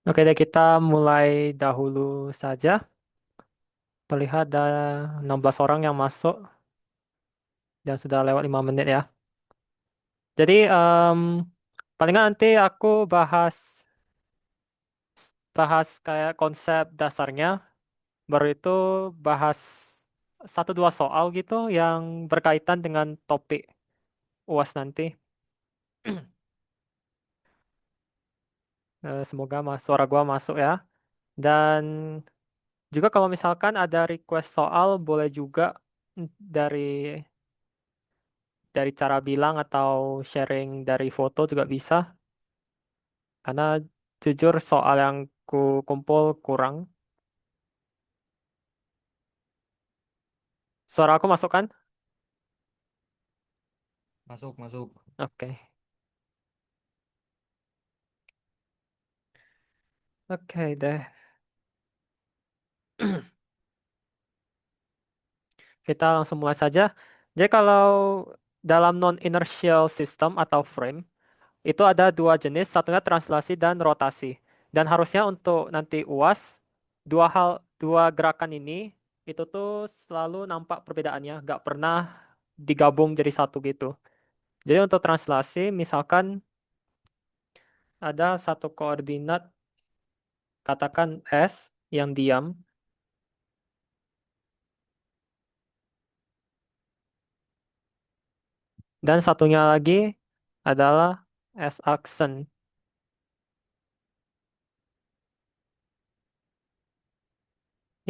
Oke deh, kita mulai dahulu saja. Terlihat ada 16 orang yang masuk dan sudah lewat 5 menit ya. Jadi, palingan nanti aku bahas bahas kayak konsep dasarnya, baru itu bahas satu dua soal gitu yang berkaitan dengan topik UAS nanti. Semoga suara gua masuk ya. Dan juga kalau misalkan ada request soal, boleh juga dari cara bilang atau sharing dari foto juga bisa. Karena jujur soal yang ku kumpul kurang. Suara aku masuk kan? Masuk, masuk. Oke. Oke deh. Kita langsung mulai saja. Jadi kalau dalam non-inertial system atau frame, itu ada dua jenis, satunya translasi dan rotasi. Dan harusnya untuk nanti UAS, dua gerakan ini itu tuh selalu nampak perbedaannya, nggak pernah digabung jadi satu gitu. Jadi untuk translasi, misalkan ada satu koordinat, katakan S yang diam, dan satunya lagi adalah S aksen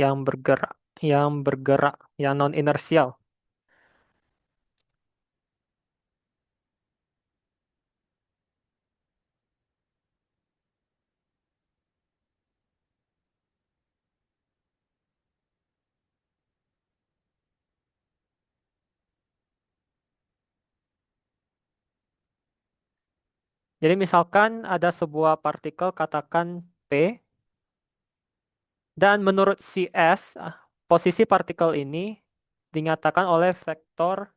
yang bergerak, yang non inersial. Jadi misalkan ada sebuah partikel, katakan P, dan menurut si S, posisi partikel ini dinyatakan oleh vektor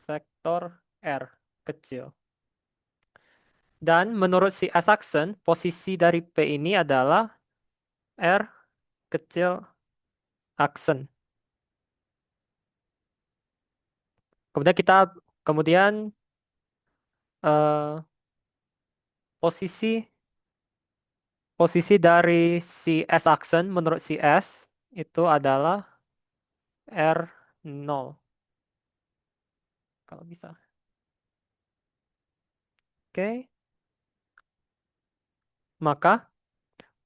vektor R kecil. Dan menurut si S aksen, posisi dari P ini adalah R kecil aksen. Kemudian eh, posisi posisi dari si S aksen menurut si S itu adalah R0 kalau bisa. Oke, maka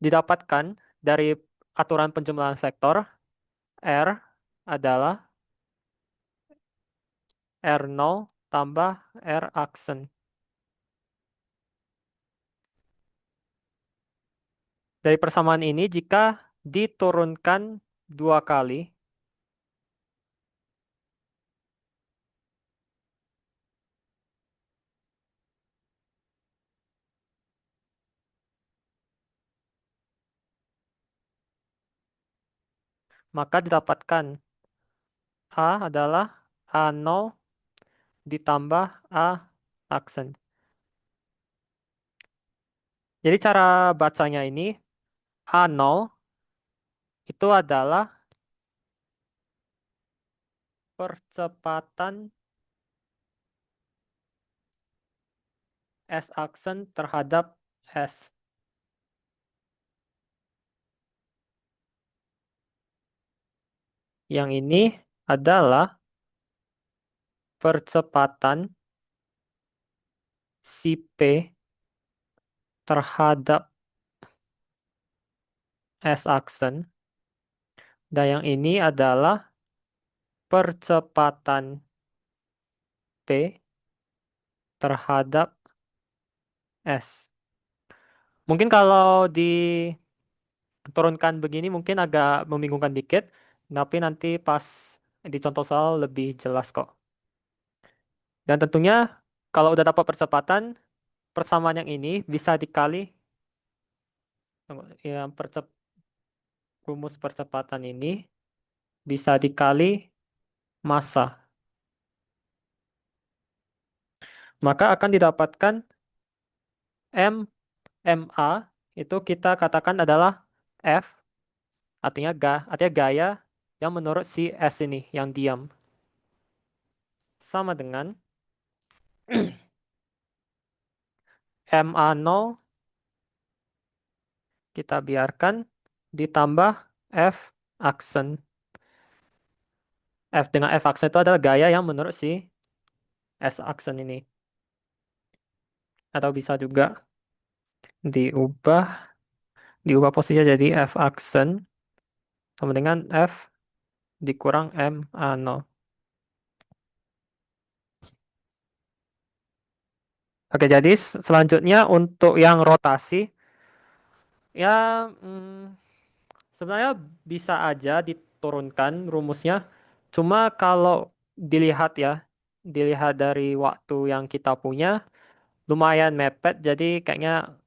didapatkan dari aturan penjumlahan vektor R adalah R0 tambah R aksen. Dari persamaan ini jika diturunkan dua kali, maka didapatkan A adalah A0 ditambah A aksen. Jadi cara bacanya ini A0 itu adalah percepatan S aksen terhadap S. Yang ini adalah percepatan si P terhadap S aksen. Dan yang ini adalah percepatan P terhadap S. Mungkin kalau diturunkan begini mungkin agak membingungkan dikit, tapi nanti pas di contoh soal lebih jelas kok. Dan tentunya kalau udah dapat percepatan, persamaan yang ini bisa dikali yang rumus percepatan ini bisa dikali massa. Maka akan didapatkan M ma itu kita katakan adalah F, artinya gaya yang menurut si S ini yang diam. Sama dengan MA0 kita biarkan ditambah F aksen. F dengan F aksen itu adalah gaya yang menurut si S aksen ini. Atau bisa juga diubah, diubah posisinya jadi F aksen sama dengan F dikurang MA0. Oke, jadi selanjutnya untuk yang rotasi, ya sebenarnya bisa aja diturunkan rumusnya. Cuma kalau dilihat ya, dilihat dari waktu yang kita punya, lumayan mepet, jadi kayaknya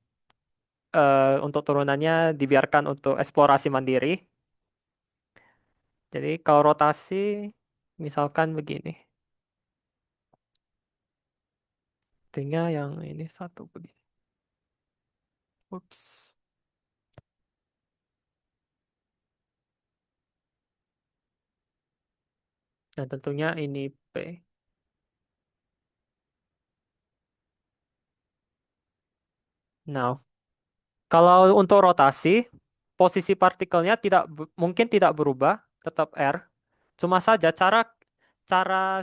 untuk turunannya dibiarkan untuk eksplorasi mandiri. Jadi kalau rotasi, misalkan begini, artinya yang ini satu begini. Ups. Dan tentunya ini P. Nah, kalau untuk rotasi, posisi partikelnya mungkin tidak berubah, tetap R. Cuma saja cara cara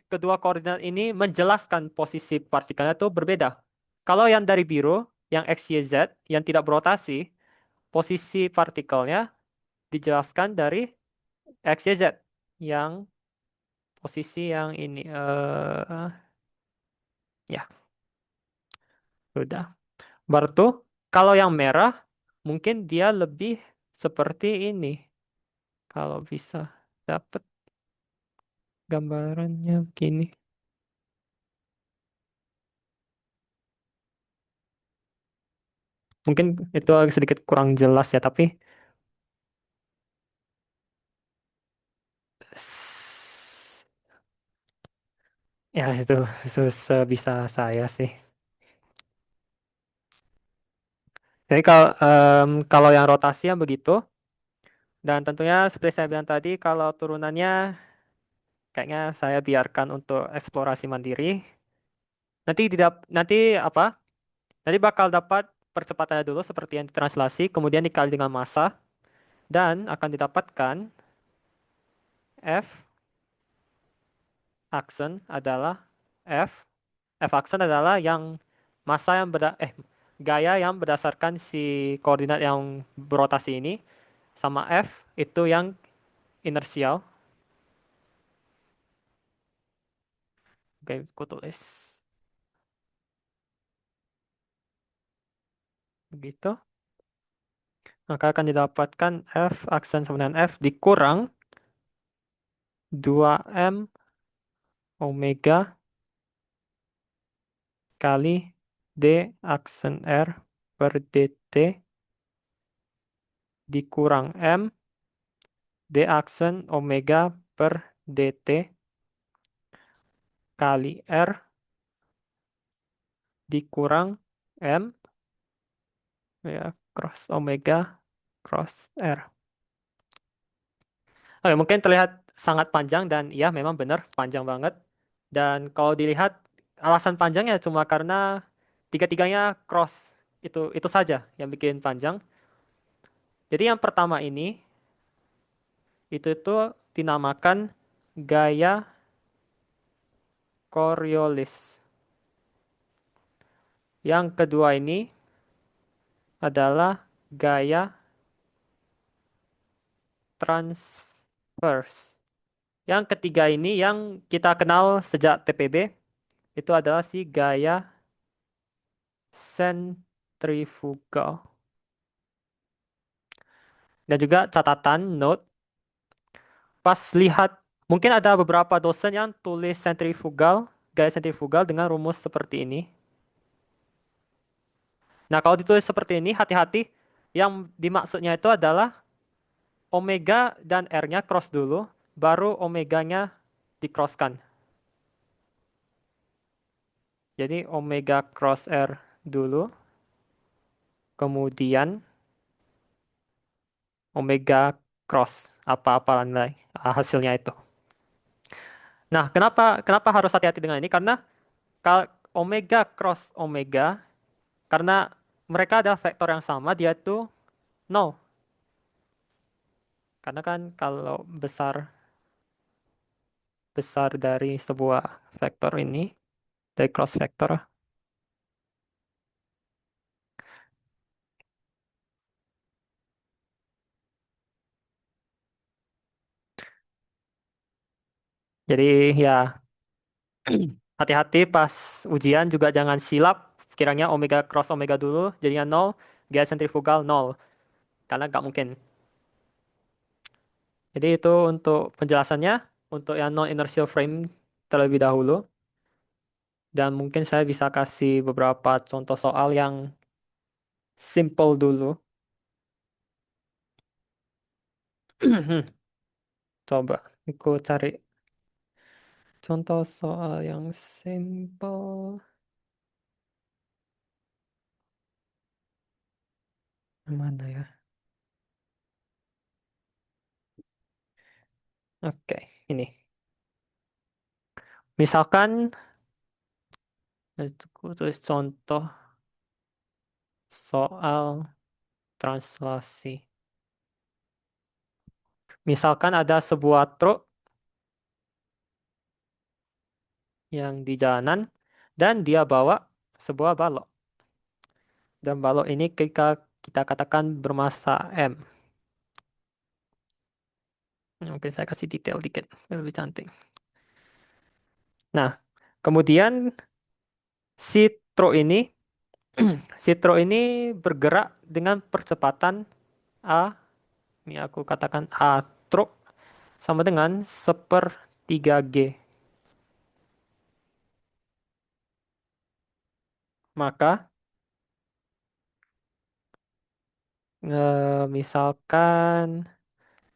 kedua koordinat ini menjelaskan posisi partikelnya itu berbeda. Kalau yang dari biru, yang X, Y, Z, yang tidak berotasi, posisi partikelnya dijelaskan dari X, Y, Z. Yang posisi yang ini, ya, sudah. Berarti kalau yang merah, mungkin dia lebih seperti ini. Kalau bisa dapat gambarannya begini. Mungkin itu agak sedikit kurang jelas ya, tapi s- ya itu sebisa saya sih. Jadi kalau yang rotasinya begitu, dan tentunya seperti saya bilang tadi, kalau turunannya kayaknya saya biarkan untuk eksplorasi mandiri. Nanti apa? Nanti bakal dapat percepatannya dulu seperti yang ditranslasi, kemudian dikali dengan massa, dan akan didapatkan F aksen adalah F. F aksen adalah yang massa yang gaya yang berdasarkan si koordinat yang berotasi ini, sama F itu yang inersial. Oke, aku tulis begitu. Maka akan didapatkan F aksen sama dengan F dikurang 2M omega kali D aksen R per dt dikurang M D aksen omega per dt kali R dikurang M ya cross omega cross R. Oke, mungkin terlihat sangat panjang dan ya memang benar panjang banget. Dan kalau dilihat alasan panjangnya cuma karena tiga-tiganya cross, itu saja yang bikin panjang. Jadi yang pertama ini itu dinamakan gaya Coriolis. Yang kedua ini adalah gaya transverse. Yang ketiga ini yang kita kenal sejak TPB itu adalah si gaya sentrifugal. Dan juga catatan note pas lihat mungkin ada beberapa dosen yang tulis sentrifugal, gaya sentrifugal dengan rumus seperti ini. Nah, kalau ditulis seperti ini, hati-hati. Yang dimaksudnya itu adalah omega dan R-nya cross dulu, baru omeganya di-crosskan. Jadi omega cross R dulu, kemudian omega cross apa-apa nilai hasilnya itu. Nah, kenapa kenapa harus hati-hati dengan ini? Karena omega cross omega, karena mereka ada vektor yang sama, dia itu nol. Karena kan kalau besar besar dari sebuah vektor ini, dari cross vektor, jadi ya hati-hati pas ujian juga jangan silap, kiranya omega cross omega dulu, jadinya nol, gaya sentrifugal nol, karena nggak mungkin. Jadi itu untuk penjelasannya, untuk yang non-inertial frame terlebih dahulu. Dan mungkin saya bisa kasih beberapa contoh soal yang simple dulu. Coba aku cari contoh soal yang simple. Mana ya? Oke, ini. Misalkan, aku tulis contoh soal translasi. Misalkan ada sebuah truk yang di jalanan dan dia bawa sebuah balok. Dan balok ini kita katakan bermasa M. Mungkin saya kasih detail dikit, biar lebih cantik. Nah, kemudian si truk ini, si truk ini bergerak dengan percepatan A, ini aku katakan A truk sama dengan 1/3G. Maka misalkan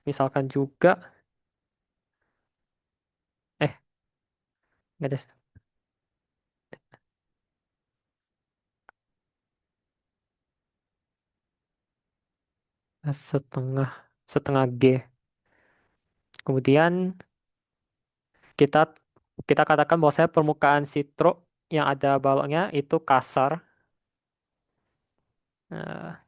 misalkan juga eh nggak ada setengah setengah G. Kemudian kita kita katakan bahwa saya permukaan si truk yang ada baloknya itu kasar. Nah,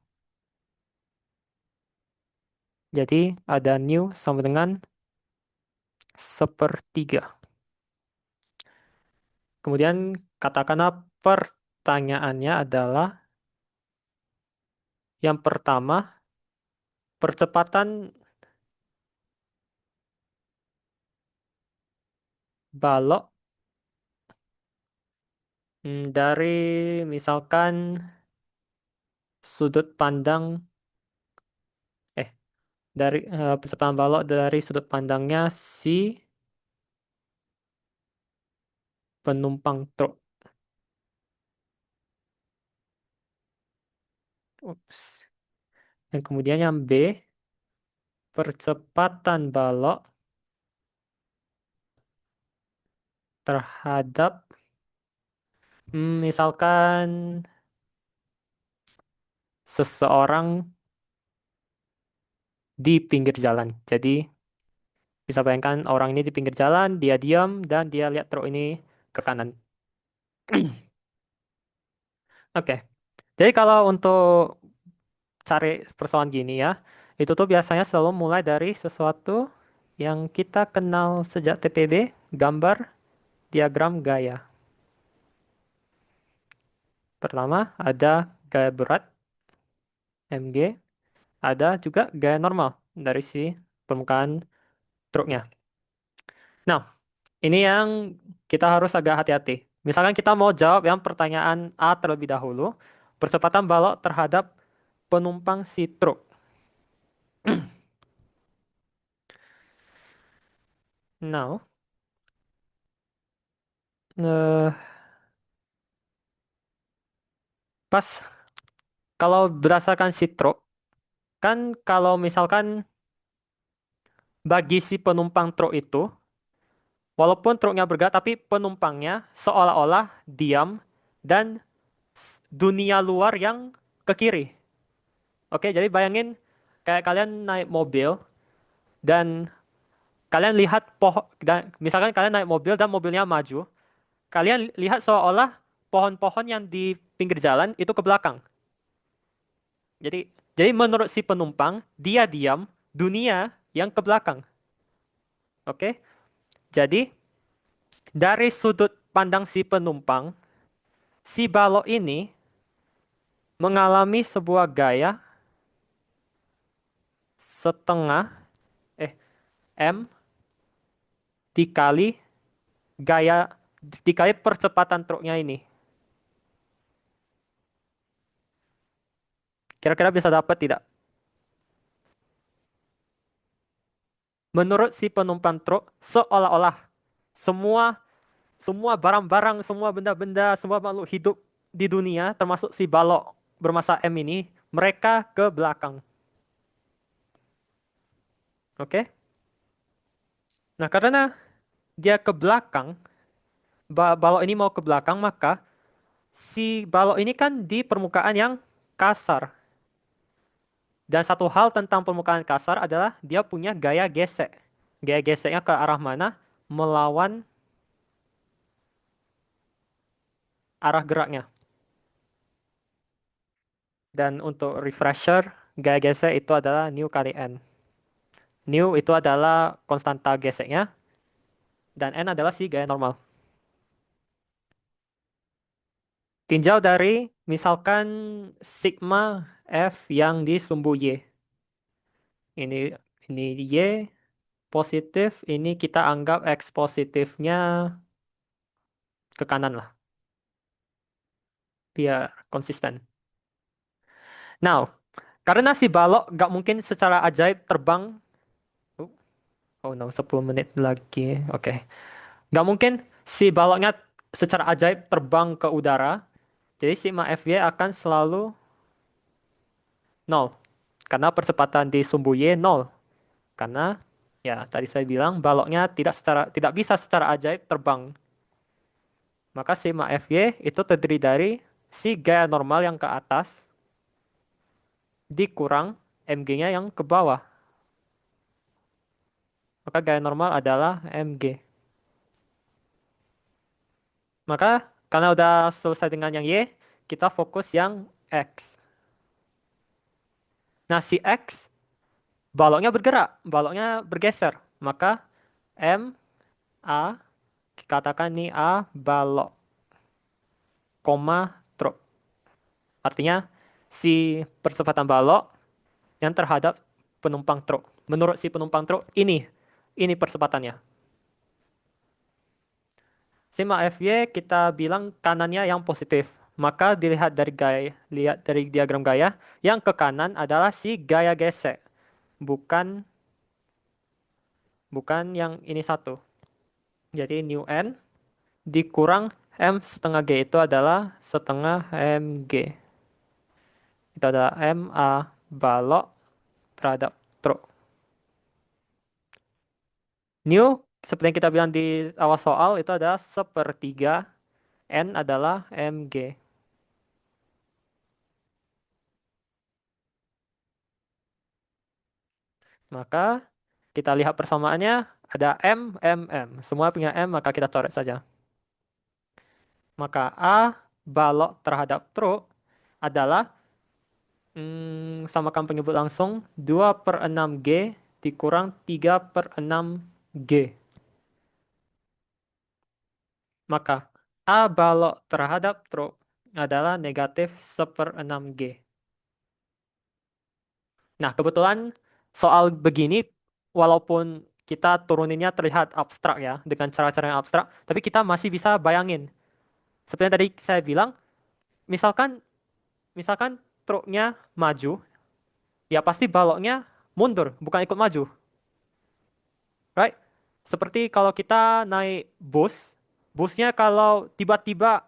jadi ada new sama dengan 1/3. Kemudian katakanlah pertanyaannya adalah yang pertama, percepatan balok dari misalkan sudut pandang eh dari percepatan balok dari sudut pandangnya si penumpang truk. Ups. Dan kemudian yang B, percepatan balok terhadap misalkan seseorang di pinggir jalan. Jadi bisa bayangkan orang ini di pinggir jalan, dia diam dan dia lihat truk ini ke kanan. Oke. Jadi kalau untuk cari persoalan gini ya, itu tuh biasanya selalu mulai dari sesuatu yang kita kenal sejak TPB, gambar, diagram gaya. Pertama ada gaya berat, MG, ada juga gaya normal dari si permukaan truknya. Nah, ini yang kita harus agak hati-hati. Misalkan kita mau jawab yang pertanyaan A terlebih dahulu, percepatan balok terhadap penumpang si truk. Now, eh, pas kalau berdasarkan si truk, kan kalau misalkan bagi si penumpang truk itu, walaupun truknya bergerak, tapi penumpangnya seolah-olah diam dan dunia luar yang ke kiri. Oke, jadi bayangin kayak kalian naik mobil dan kalian lihat pohon dan misalkan kalian naik mobil dan mobilnya maju, kalian lihat seolah pohon-pohon yang di pinggir jalan itu ke belakang. Jadi jadi menurut si penumpang, dia diam, dunia yang ke belakang. Oke? Jadi dari sudut pandang si penumpang, si balok ini mengalami sebuah gaya setengah m dikali gaya dikali percepatan truknya ini. Kira-kira bisa dapat tidak? Menurut si penumpang truk, seolah-olah semua semua barang-barang, semua benda-benda, semua makhluk hidup di dunia, termasuk si balok bermassa M ini, mereka ke belakang. Oke? Nah, karena dia ke belakang, balok ini mau ke belakang, maka si balok ini kan di permukaan yang kasar. Dan satu hal tentang permukaan kasar adalah dia punya gaya gesek. Gaya geseknya ke arah mana? Melawan arah geraknya. Dan untuk refresher, gaya gesek itu adalah nu kali n. Nu itu adalah konstanta geseknya, dan n adalah si gaya normal. Tinjau dari misalkan sigma F yang di sumbu Y. Ini ini Y positif, ini kita anggap X positifnya ke kanan lah, biar konsisten. Now, karena si balok nggak mungkin secara ajaib terbang. Oh oh no, 10 menit lagi. Oke. Nggak mungkin si baloknya secara ajaib terbang ke udara. Jadi sigma Fy akan selalu nol. Karena percepatan di sumbu Y nol. Karena ya tadi saya bilang baloknya tidak bisa secara ajaib terbang. Maka sigma Fy itu terdiri dari si gaya normal yang ke atas dikurang mg-nya yang ke bawah. Maka gaya normal adalah mg. Maka karena udah selesai dengan yang Y, kita fokus yang X. Nah, si X baloknya bergerak, baloknya bergeser. Maka M, A, katakan nih A balok, koma, truk. Artinya si percepatan balok yang terhadap penumpang truk. Menurut si penumpang truk, ini percepatannya. Sigma Fy kita bilang kanannya yang positif. Maka lihat dari diagram gaya, yang ke kanan adalah si gaya gesek, bukan bukan yang ini satu. Jadi nu n dikurang m setengah g itu adalah setengah mg. Itu adalah ma balok terhadap truk. Nu seperti yang kita bilang di awal soal itu adalah sepertiga, n adalah mg. Maka kita lihat persamaannya ada m, m, m. Semua punya m, maka kita coret saja. Maka A balok terhadap truk adalah samakan penyebut langsung 2/6G dikurang 3/6G. Maka A balok terhadap truk adalah negatif 1/6G. Nah, kebetulan soal begini, walaupun kita turuninnya terlihat abstrak ya, dengan cara-cara yang abstrak, tapi kita masih bisa bayangin. Seperti yang tadi saya bilang, misalkan misalkan truknya maju, ya pasti baloknya mundur, bukan ikut maju, right? Seperti kalau kita naik bus, busnya kalau tiba-tiba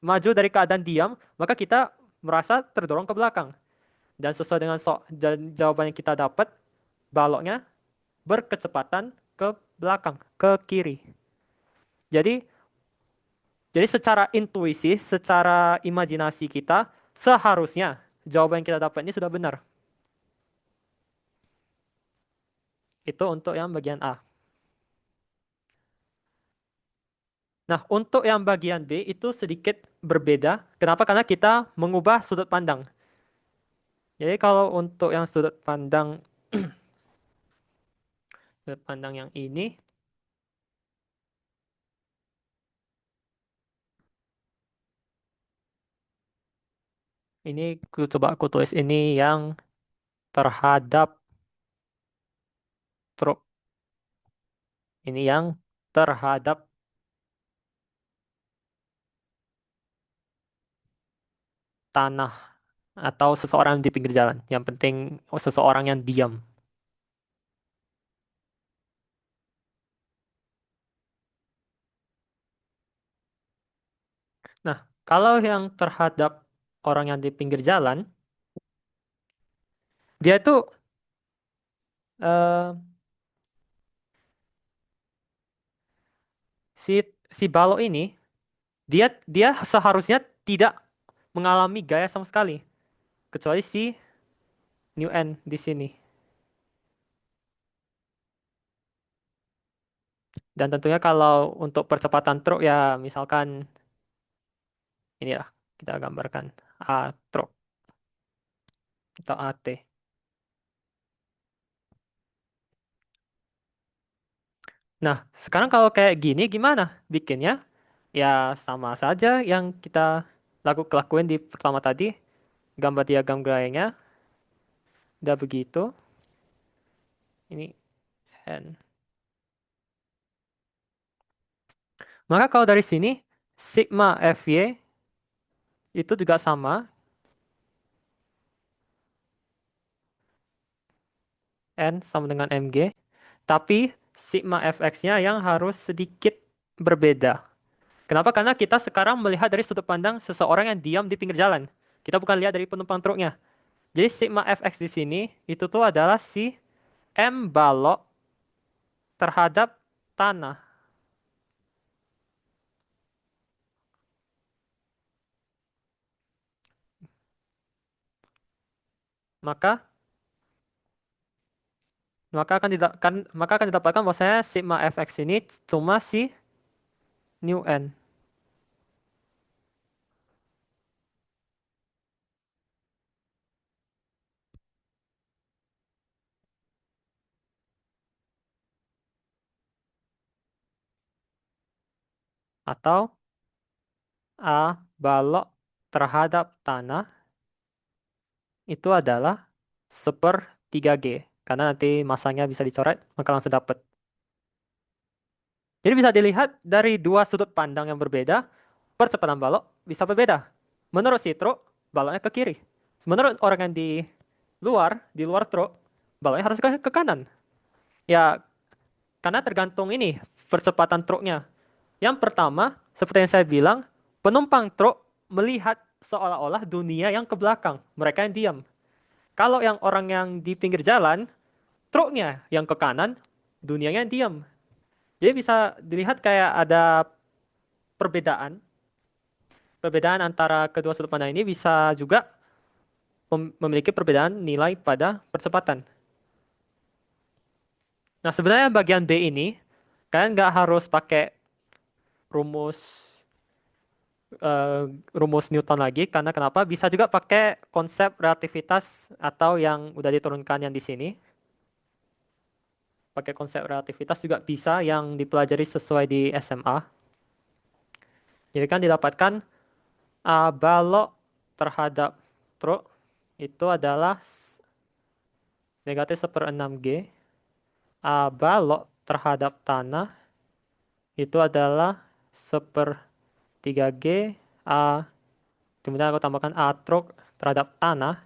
maju dari keadaan diam, maka kita merasa terdorong ke belakang. Dan sesuai dengan jawaban yang kita dapat, baloknya berkecepatan ke belakang, ke kiri. Jadi jadi secara intuisi, secara imajinasi kita, Seharusnya jawaban yang kita dapat ini sudah benar. Itu untuk yang bagian A. Nah, untuk yang bagian B itu sedikit berbeda. Kenapa? Karena kita mengubah sudut pandang. Jadi kalau untuk yang sudut pandang yang ini coba aku tulis ini yang terhadap truk. Ini yang terhadap tanah atau seseorang di pinggir jalan. Yang penting seseorang yang diam. Nah, kalau yang terhadap orang yang di pinggir jalan, dia itu eh, si si balok ini dia dia seharusnya tidak mengalami gaya sama sekali, kecuali si new end di sini. Dan tentunya kalau untuk percepatan truk ya misalkan ini ya kita gambarkan A truk atau AT. Nah, sekarang kalau kayak gini gimana bikinnya? Ya sama saja yang kita lakuin di pertama tadi, gambar diagram gayanya udah begitu. Ini N. Maka kalau dari sini sigma FY itu juga sama, N sama dengan MG, tapi sigma FX-nya yang harus sedikit berbeda. Kenapa? Karena kita sekarang melihat dari sudut pandang seseorang yang diam di pinggir jalan. Kita bukan lihat dari penumpang truknya. Jadi sigma FX di sini itu tuh adalah si M balok terhadap tanah. Maka maka akan didapatkan bahwasanya sigma FX ini cuma si new N atau A balok terhadap tanah itu adalah seper 3G. Karena nanti masanya bisa dicoret, maka langsung dapat. Jadi bisa dilihat dari dua sudut pandang yang berbeda, percepatan balok bisa berbeda. Menurut si truk, baloknya ke kiri. Menurut orang yang di luar truk, baloknya harus ke kanan. Ya, karena tergantung ini, percepatan truknya. Yang pertama, seperti yang saya bilang, penumpang truk melihat seolah-olah dunia yang ke belakang. Mereka yang diam. Kalau yang orang yang di pinggir jalan, truknya yang ke kanan, dunianya yang diam. Jadi bisa dilihat kayak ada perbedaan. Perbedaan antara kedua sudut pandang ini bisa juga memiliki perbedaan nilai pada percepatan. Nah, sebenarnya bagian B ini, kalian nggak harus pakai rumus eh, rumus Newton lagi, karena kenapa? Bisa juga pakai konsep relativitas atau yang udah diturunkan yang di sini. Pakai konsep relativitas juga bisa yang dipelajari sesuai di SMA. Jadi kan didapatkan balok terhadap truk itu adalah negatif 1/6G. Balok terhadap tanah itu adalah 1/3G. Kemudian aku tambahkan A truk terhadap tanah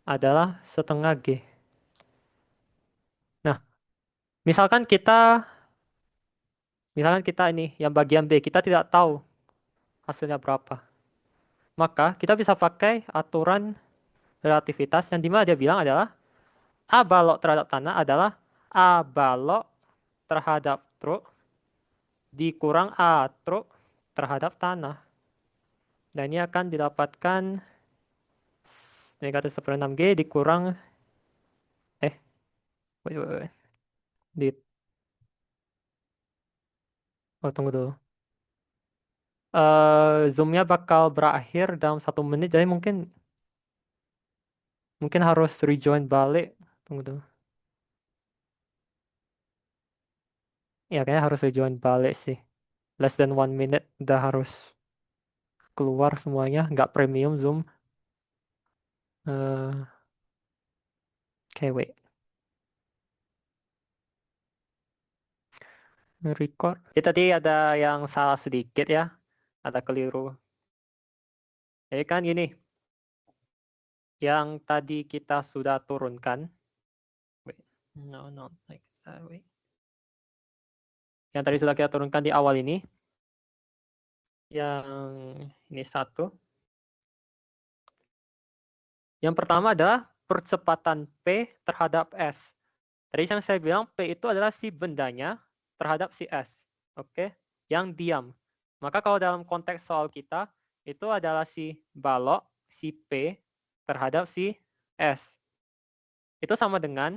adalah setengah G. Nah, misalkan kita misalkan kita ini yang bagian B kita tidak tahu hasilnya berapa. Maka kita bisa pakai aturan relativitas yang dimana dia bilang adalah A balok terhadap tanah adalah A balok terhadap truk dikurang A truk terhadap tanah. Dan ini akan didapatkan Negatif 1/6G dikurang, eh, wait. Di, oh tunggu dulu. Zoom-nya bakal berakhir dalam 1 menit, jadi mungkin harus rejoin balik. Tunggu dulu. Ya, kayaknya harus rejoin balik sih. Less than 1 minute udah harus keluar semuanya, nggak premium Zoom. Eh, Oke, wait. Record. Jadi tadi ada yang salah sedikit ya, ada keliru. Jadi kan gini, yang tadi kita sudah turunkan. Wait, no, like that, wait. Yang tadi sudah kita turunkan di awal ini, yang ini satu. Yang pertama adalah percepatan P terhadap S. Tadi yang saya bilang P itu adalah si bendanya terhadap si S. Oke, yang diam. Maka kalau dalam konteks soal kita, itu adalah si balok, si P terhadap si S. Itu sama dengan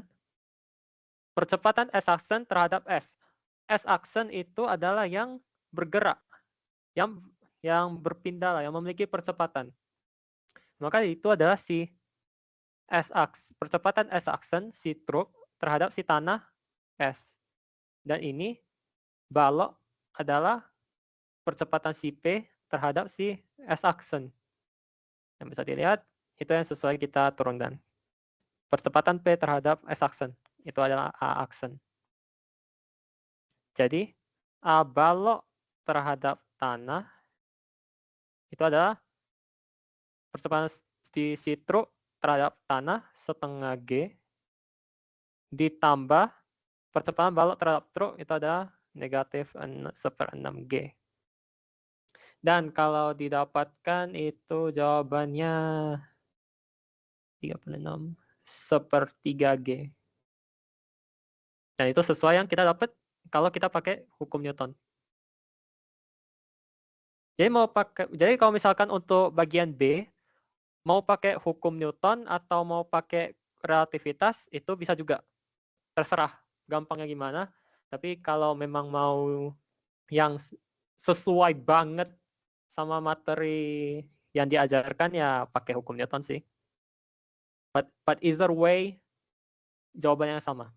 percepatan S aksen terhadap S. S aksen itu adalah yang bergerak, yang berpindah lah, yang memiliki percepatan. Maka itu adalah si S aks, percepatan S aksen si truk terhadap si tanah S. Dan ini balok adalah percepatan si P terhadap si S aksen. Yang bisa dilihat, itu yang sesuai kita turunkan. Percepatan P terhadap S aksen, itu adalah A aksen. Jadi, A balok terhadap tanah, itu adalah percepatan di si truk terhadap tanah setengah G, ditambah percepatan balok terhadap truk, itu adalah negatif 1/6G. Dan kalau didapatkan itu jawabannya 36/3G. Dan itu sesuai yang kita dapat kalau kita pakai hukum Newton. Jadi kalau misalkan untuk bagian B, mau pakai hukum Newton atau mau pakai relativitas, itu bisa juga. Terserah gampangnya gimana. Tapi kalau memang mau yang sesuai banget sama materi yang diajarkan, ya pakai hukum Newton sih. But either way, jawabannya sama.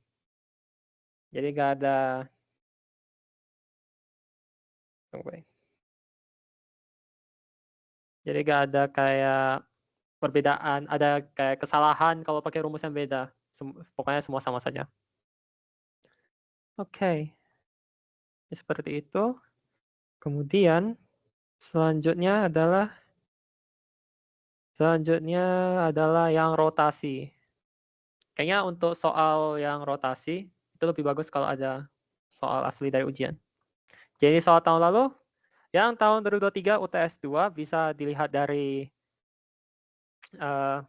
Jadi nggak ada, jadi nggak ada kayak perbedaan, ada kayak kesalahan kalau pakai rumus yang beda. Pokoknya semua sama saja. Oke, seperti itu. Kemudian selanjutnya adalah yang rotasi. Kayaknya untuk soal yang rotasi itu lebih bagus kalau ada soal asli dari ujian. Jadi soal tahun lalu, yang tahun 2023 UTS 2 bisa dilihat dari uh,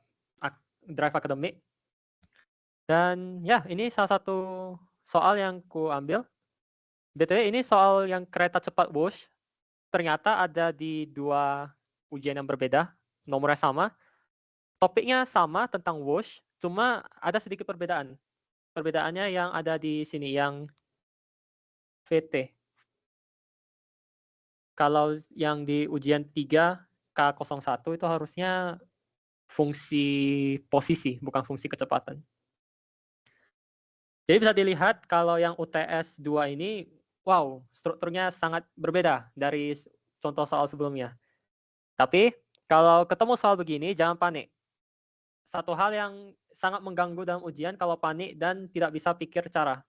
Drive Academic. Dan ya, ini salah satu soal yang ku ambil. BTW ini soal yang kereta cepat Wush, ternyata ada di 2 ujian yang berbeda, nomornya sama, topiknya sama tentang Wush, cuma ada sedikit perbedaan. Perbedaannya yang ada di sini, yang VT. Kalau yang di ujian 3 K01 itu harusnya fungsi posisi, bukan fungsi kecepatan. Jadi bisa dilihat kalau yang UTS 2 ini, wow, strukturnya sangat berbeda dari contoh soal sebelumnya. Tapi kalau ketemu soal begini, jangan panik. Satu hal yang sangat mengganggu dalam ujian kalau panik dan tidak bisa pikir cara.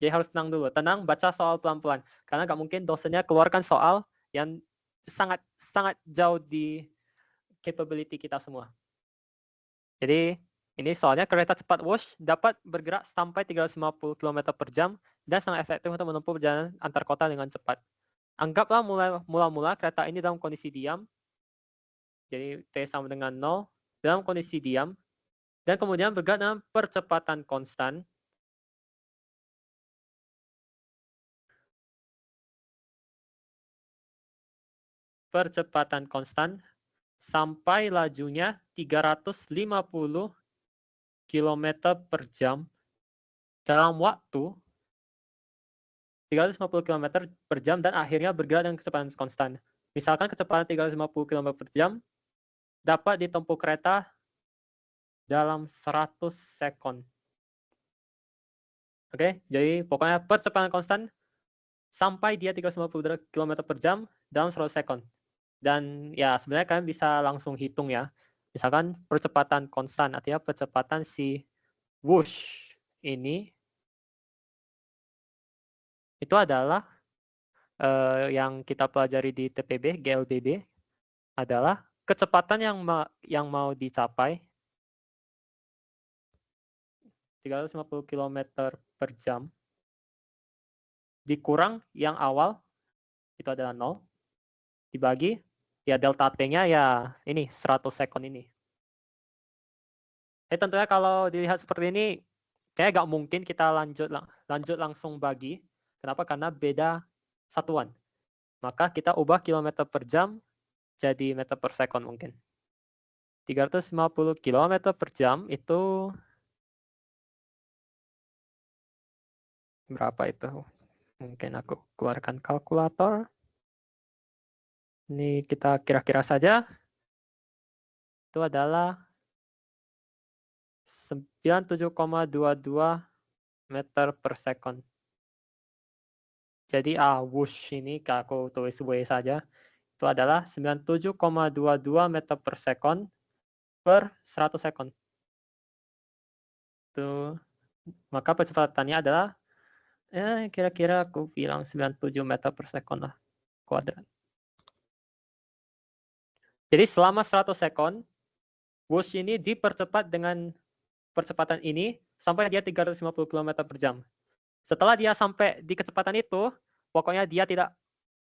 Jadi harus tenang dulu. Tenang, baca soal pelan-pelan. Karena nggak mungkin dosennya keluarkan soal yang sangat sangat jauh di capability kita semua. Jadi ini soalnya kereta cepat Wush dapat bergerak sampai 350 km per jam dan sangat efektif untuk menempuh perjalanan antar kota dengan cepat. Anggaplah mula-mula kereta ini dalam kondisi diam, jadi T sama dengan 0, dalam kondisi diam, dan kemudian bergerak dengan percepatan konstan. sampai lajunya 350 km per jam dalam waktu 350 km per jam dan akhirnya bergerak dengan kecepatan konstan. Misalkan kecepatan 350 km per jam dapat ditempuh kereta dalam 100 sekon. Oke, jadi pokoknya percepatan konstan sampai dia 350 km per jam dalam 100 sekon. Dan ya sebenarnya kalian bisa langsung hitung ya. Misalkan percepatan konstan, artinya percepatan si whoosh ini itu adalah yang kita pelajari di TPB, GLBB, adalah kecepatan yang mau dicapai 350 km per jam dikurang yang awal itu adalah 0 dibagi ya delta T-nya ya ini 100 sekon ini. Tentunya kalau dilihat seperti ini kayak nggak mungkin kita lanjut langsung bagi. Kenapa? Karena beda satuan. Maka kita ubah kilometer per jam jadi meter per sekon mungkin. 350 km per jam itu berapa itu? Mungkin aku keluarkan kalkulator. Ini kita kira-kira saja. Itu adalah 97,22 meter per sekon. Jadi whoosh ini aku tulis W saja. Itu adalah 97,22 meter per sekon per 100 sekon. Itu, maka percepatannya adalah kira-kira aku bilang 97 meter per sekon lah kuadrat. Jadi selama 100 sekon, whoosh ini dipercepat dengan percepatan ini sampai dia 350 km per jam. Setelah dia sampai di kecepatan itu, pokoknya dia tidak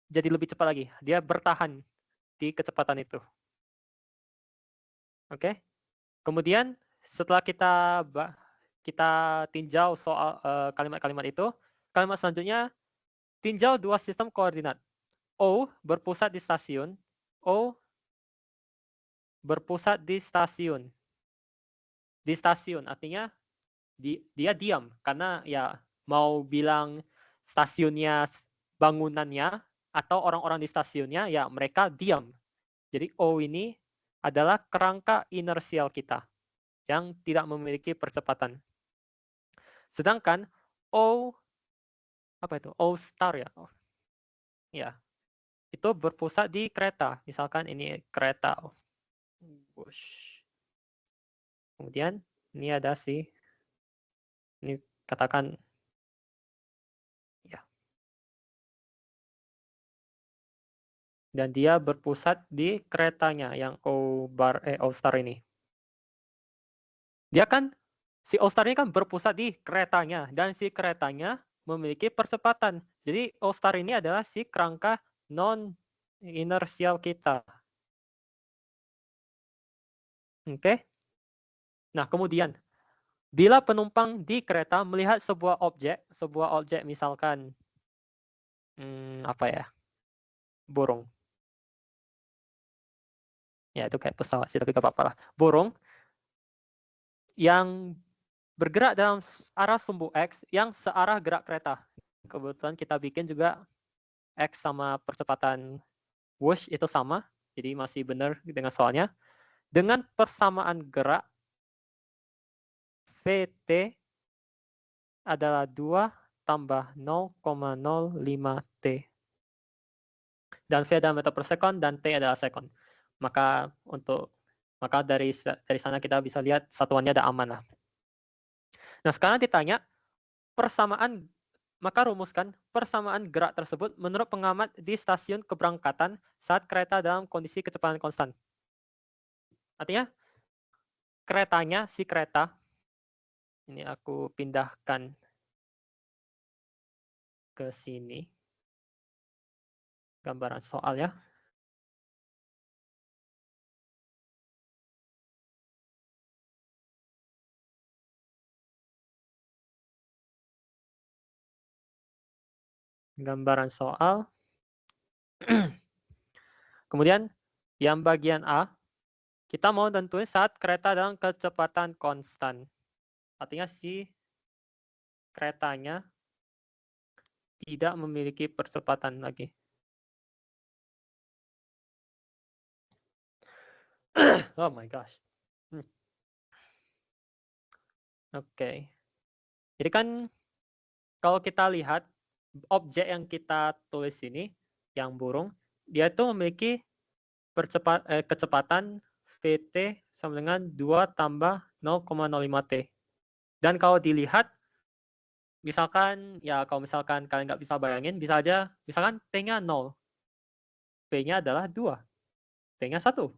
jadi lebih cepat lagi. Dia bertahan di kecepatan itu. Oke. Kemudian setelah kita tinjau soal kalimat-kalimat itu, kalimat selanjutnya tinjau dua sistem koordinat. O berpusat di stasiun, O berpusat di stasiun. Di stasiun artinya dia diam karena ya mau bilang stasiunnya bangunannya atau orang-orang di stasiunnya ya mereka diam. Jadi O ini adalah kerangka inersial kita yang tidak memiliki percepatan. Sedangkan O apa itu? O star ya. Ya. Itu berpusat di kereta. Misalkan ini kereta. Kemudian ini ada ini katakan ya. Dan dia berpusat di keretanya yang O star ini. Dia kan si O star ini kan berpusat di keretanya dan si keretanya memiliki percepatan. Jadi O star ini adalah si kerangka non inersial kita. Oke. Nah, kemudian bila penumpang di kereta melihat sebuah objek misalkan apa ya? Burung. Ya, itu kayak pesawat sih, tapi gak apa-apa lah. Burung yang bergerak dalam arah sumbu X yang searah gerak kereta. Kebetulan kita bikin juga X sama percepatan whoosh itu sama, jadi masih benar dengan soalnya. Dengan persamaan gerak, VT adalah 2 tambah 0,05 T. Dan V adalah meter per sekon, dan T adalah sekon. Maka dari sana kita bisa lihat satuannya ada aman lah. Nah, sekarang ditanya maka rumuskan persamaan gerak tersebut menurut pengamat di stasiun keberangkatan saat kereta dalam kondisi kecepatan konstan. Artinya keretanya, si kereta, ini aku pindahkan ke sini, gambaran soal ya. Gambaran soal. Kemudian yang bagian A, Kita mau tentuin saat kereta dalam kecepatan konstan. Artinya si keretanya tidak memiliki percepatan lagi. Oh my gosh. Oke. Jadi kan kalau kita lihat objek yang kita tulis ini, yang burung, dia itu memiliki kecepatan Vt sama dengan 2 tambah 0,05 T. Dan kalau dilihat, misalkan, ya kalau misalkan kalian nggak bisa bayangin, bisa aja, misalkan T-nya 0, V-nya adalah 2, T-nya 1,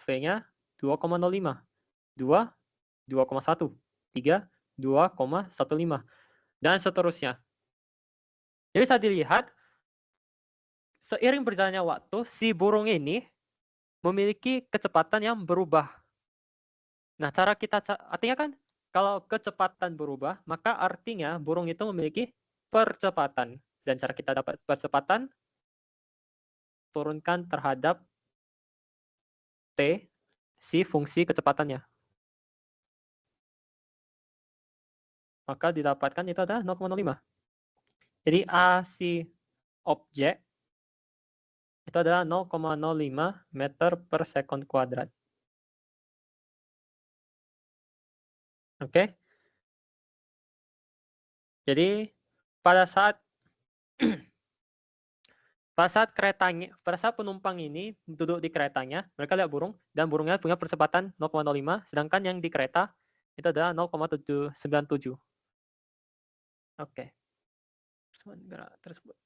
V-nya 2,05, 2, 2,1, 3, 2,15, dan seterusnya. Jadi bisa dilihat, seiring berjalannya waktu, si burung ini memiliki kecepatan yang berubah. Nah, cara kita, artinya kan, kalau kecepatan berubah, maka artinya burung itu memiliki percepatan. Dan cara kita dapat percepatan, turunkan terhadap T, si fungsi kecepatannya. Maka didapatkan itu adalah 0,05. Jadi A si objek itu adalah 0,05 meter per sekon kuadrat. Oke? Jadi pada saat pada saat penumpang ini duduk di keretanya, mereka lihat burung, dan burungnya punya percepatan 0,05, sedangkan yang di kereta itu adalah 0,797. Oke. Negara tersebut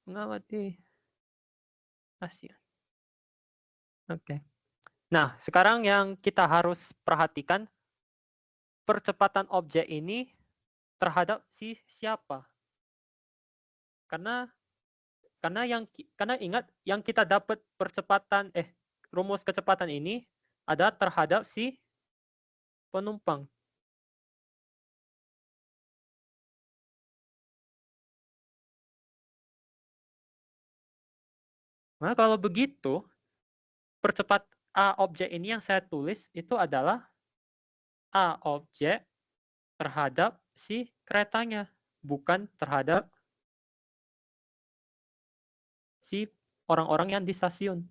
mengamati Asia. Oke. Nah, sekarang yang kita harus perhatikan, percepatan objek ini terhadap si siapa? Karena karena ingat, yang kita dapat percepatan rumus kecepatan ini adalah terhadap si penumpang. Nah, kalau begitu, percepat A objek ini yang saya tulis itu adalah A objek terhadap si keretanya, bukan terhadap si orang-orang yang di stasiun.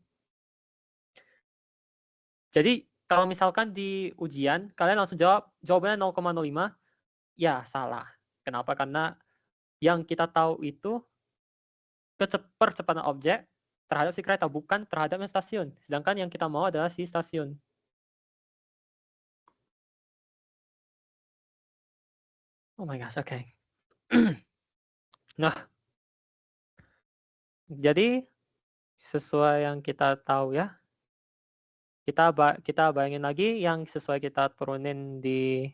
Jadi kalau misalkan di ujian, kalian langsung jawabannya 0,05, ya salah. Kenapa? Karena yang kita tahu itu percepatan objek terhadap si kereta, bukan terhadap stasiun. Sedangkan yang kita mau adalah si stasiun. Oh my gosh, oke. Okay. Nah, jadi sesuai yang kita tahu ya, kita bayangin lagi yang sesuai kita turunin di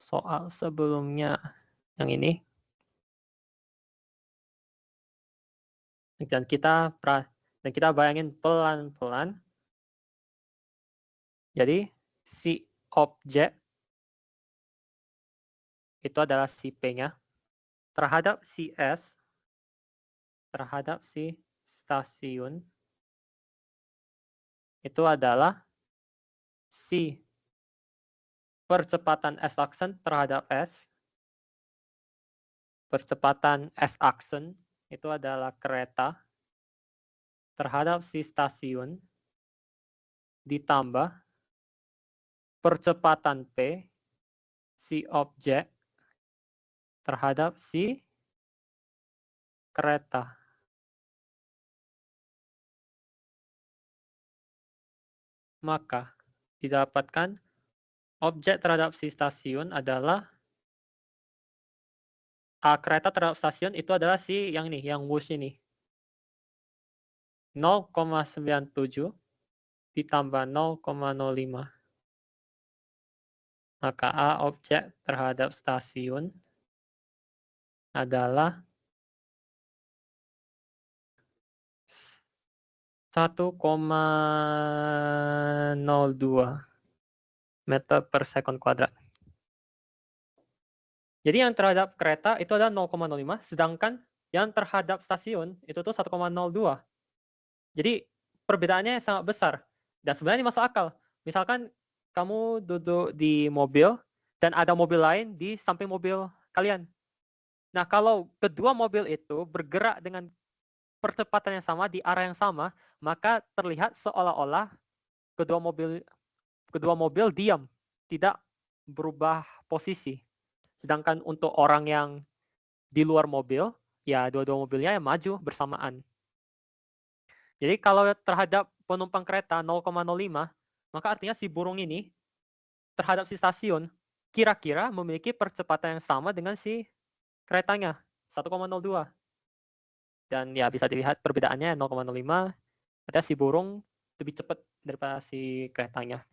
soal sebelumnya yang ini. Dan kita bayangin pelan-pelan. Jadi si objek itu adalah si P-nya terhadap si S, terhadap si stasiun itu adalah si percepatan S aksen terhadap S, percepatan S aksen itu adalah kereta terhadap si stasiun ditambah percepatan P si objek terhadap si kereta. Maka didapatkan objek terhadap si stasiun adalah kereta terhadap stasiun itu adalah si yang ini, yang whoosh ini. 0,97 ditambah 0,05. Maka A objek terhadap stasiun adalah 1,02 meter per sekon kuadrat. Jadi yang terhadap kereta itu adalah 0,05, sedangkan yang terhadap stasiun itu tuh 1,02. Jadi perbedaannya sangat besar. Dan sebenarnya ini masuk akal. Misalkan kamu duduk di mobil dan ada mobil lain di samping mobil kalian. Nah, kalau kedua mobil itu bergerak dengan percepatan yang sama di arah yang sama, maka terlihat seolah-olah kedua mobil diam, tidak berubah posisi. Sedangkan untuk orang yang di luar mobil, ya dua-dua mobilnya yang maju bersamaan. Jadi kalau terhadap penumpang kereta 0,05, maka artinya si burung ini terhadap si stasiun kira-kira memiliki percepatan yang sama dengan si keretanya, 1,02. Dan ya bisa dilihat perbedaannya 0,05, artinya si burung lebih cepat daripada si keretanya.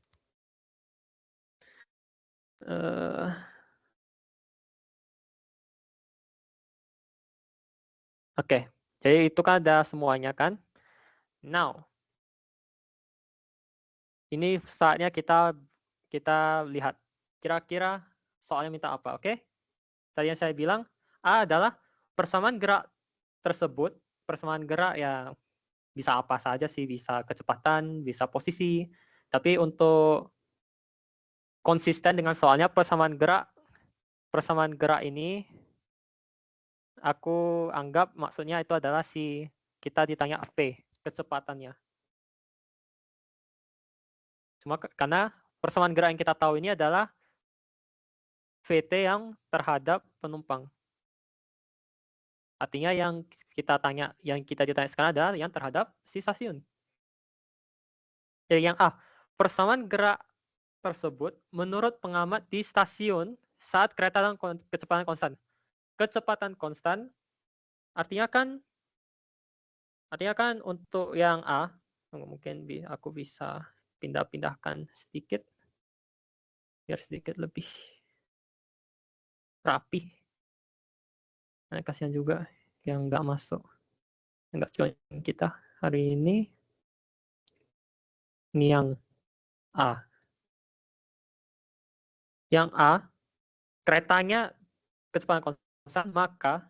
Oke, jadi itu kan ada semuanya kan. Now, ini saatnya kita lihat kira-kira soalnya minta apa, oke? Tadi yang saya bilang A adalah persamaan gerak tersebut. Persamaan gerak ya bisa apa saja sih, bisa kecepatan, bisa posisi. Tapi untuk konsisten dengan soalnya persamaan gerak ini aku anggap maksudnya itu adalah si kita ditanya V, kecepatannya. Cuma karena persamaan gerak yang kita tahu ini adalah VT yang terhadap penumpang. Artinya yang kita ditanya sekarang adalah yang terhadap si stasiun. Jadi yang A, persamaan gerak tersebut menurut pengamat di stasiun saat kereta dalam kecepatan konstan. Kecepatan konstan artinya kan untuk yang A, mungkin aku bisa pindah-pindahkan sedikit biar sedikit lebih rapi. Nah, kasihan juga yang nggak masuk, nggak join kita hari ini. Ini yang A. Yang A, keretanya kecepatan konstan, maka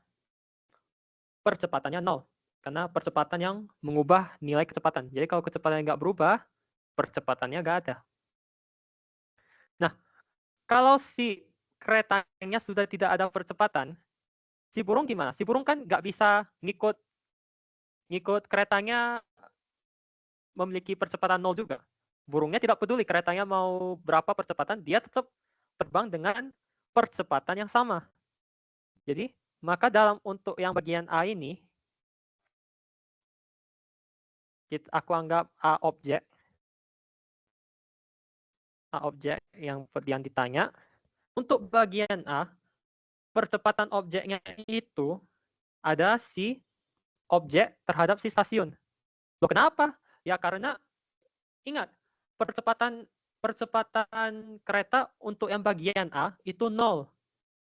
percepatannya 0. Karena percepatan yang mengubah nilai kecepatan. Jadi kalau kecepatannya nggak berubah, percepatannya nggak ada. Nah, kalau si keretanya sudah tidak ada percepatan, si burung gimana? Si burung kan nggak bisa ngikut keretanya memiliki percepatan 0 juga. Burungnya tidak peduli keretanya mau berapa percepatan, dia tetap terbang dengan percepatan yang sama. Jadi, maka untuk yang bagian A ini, aku anggap A objek yang ditanya. Untuk bagian A, percepatan objeknya itu ada si objek terhadap si stasiun. Loh kenapa? Ya karena ingat, percepatan kereta untuk yang bagian A itu 0.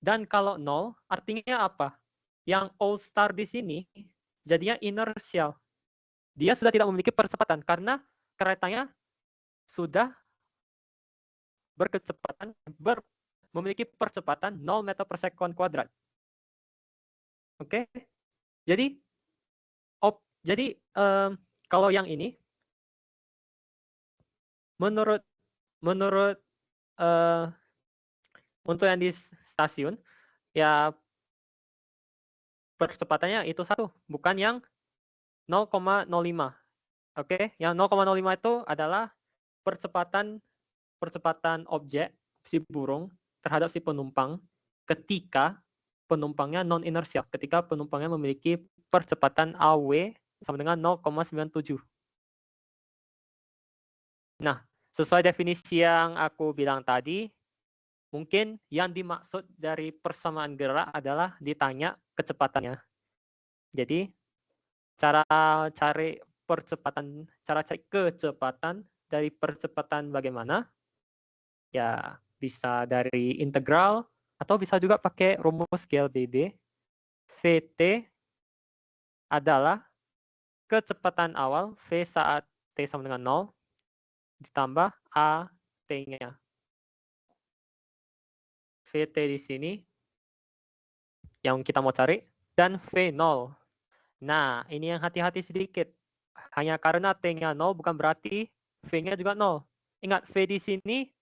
Dan kalau 0, artinya apa? Yang all star di sini jadinya inersial. Dia sudah tidak memiliki percepatan karena keretanya sudah memiliki percepatan 0 meter per sekon kuadrat. Oke, jadi kalau yang ini menurut untuk yang di stasiun ya percepatannya itu 1, bukan yang 0,05. Oke, yang 0,05 itu adalah percepatan objek si burung terhadap si penumpang ketika penumpangnya non inersial, ketika penumpangnya memiliki percepatan AW sama dengan 0,97. Nah, sesuai definisi yang aku bilang tadi, mungkin yang dimaksud dari persamaan gerak adalah ditanya kecepatannya. Jadi, cara cari kecepatan dari percepatan bagaimana? Ya, bisa dari integral atau bisa juga pakai rumus GLBB. VT adalah kecepatan awal V saat T sama dengan 0 ditambah AT-nya. VT di sini yang kita mau cari dan V0. Nah, ini yang hati-hati sedikit. Hanya karena T-nya 0 bukan berarti V-nya juga 0. Ingat, V di sini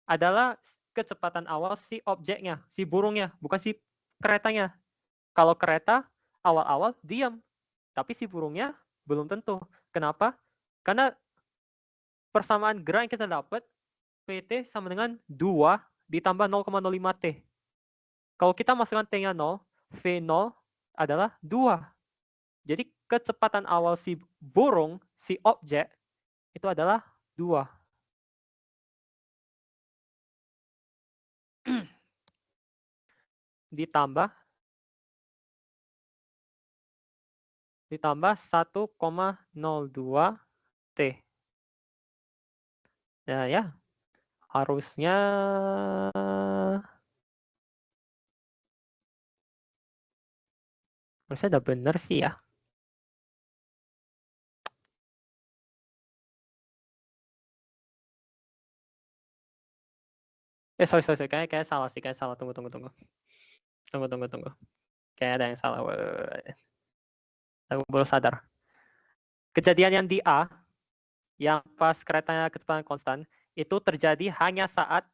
adalah kecepatan awal si objeknya, si burungnya, bukan si keretanya. Kalau kereta awal-awal diam, tapi si burungnya belum tentu. Kenapa? Karena persamaan gerak yang kita dapat, PT sama dengan 2 ditambah 0,05 T. Kalau kita masukkan T-nya 0, V0 adalah 2. Jadi kecepatan awal si burung, si objek, itu adalah 2. Ditambah 1,02 T. Nah ya, harusnya udah bener sih ya. Sorry. Kayak salah sih. Kayak salah. Tunggu. Tunggu. Kayak ada yang salah. Aku baru sadar. Kejadian yang di A, yang pas keretanya kecepatan konstan, itu terjadi hanya saat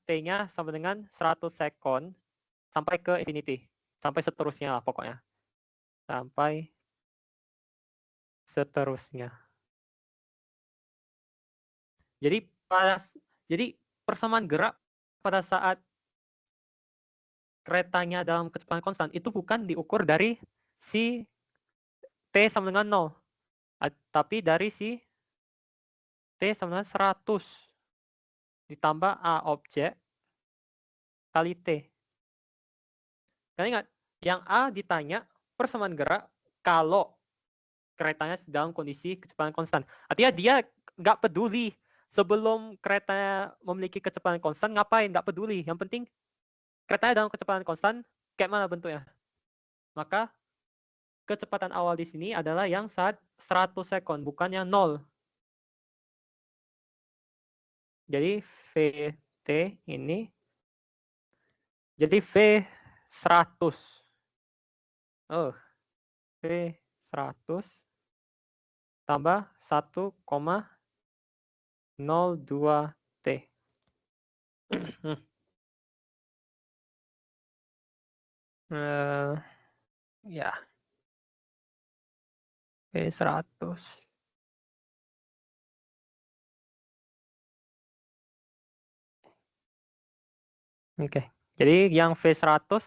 T-nya sama dengan 100 sekon sampai ke infinity. Sampai seterusnya lah pokoknya. Sampai seterusnya. Jadi persamaan gerak pada saat keretanya dalam kecepatan konstan itu bukan diukur dari si T sama dengan 0, tapi dari si T sama dengan 100 ditambah A objek kali T. Kalian ingat, yang A ditanya persamaan gerak kalau keretanya dalam kondisi kecepatan konstan. Artinya dia nggak peduli sebelum kereta memiliki kecepatan konstan ngapain, nggak peduli. Yang penting keretanya dalam kecepatan konstan kayak mana bentuknya. Maka kecepatan awal di sini adalah yang saat 100 sekon, bukan yang 0. Jadi VT ini jadi V100. Oh, V100 tambah 1,02 T. Ya, V100. Oke. Jadi yang V100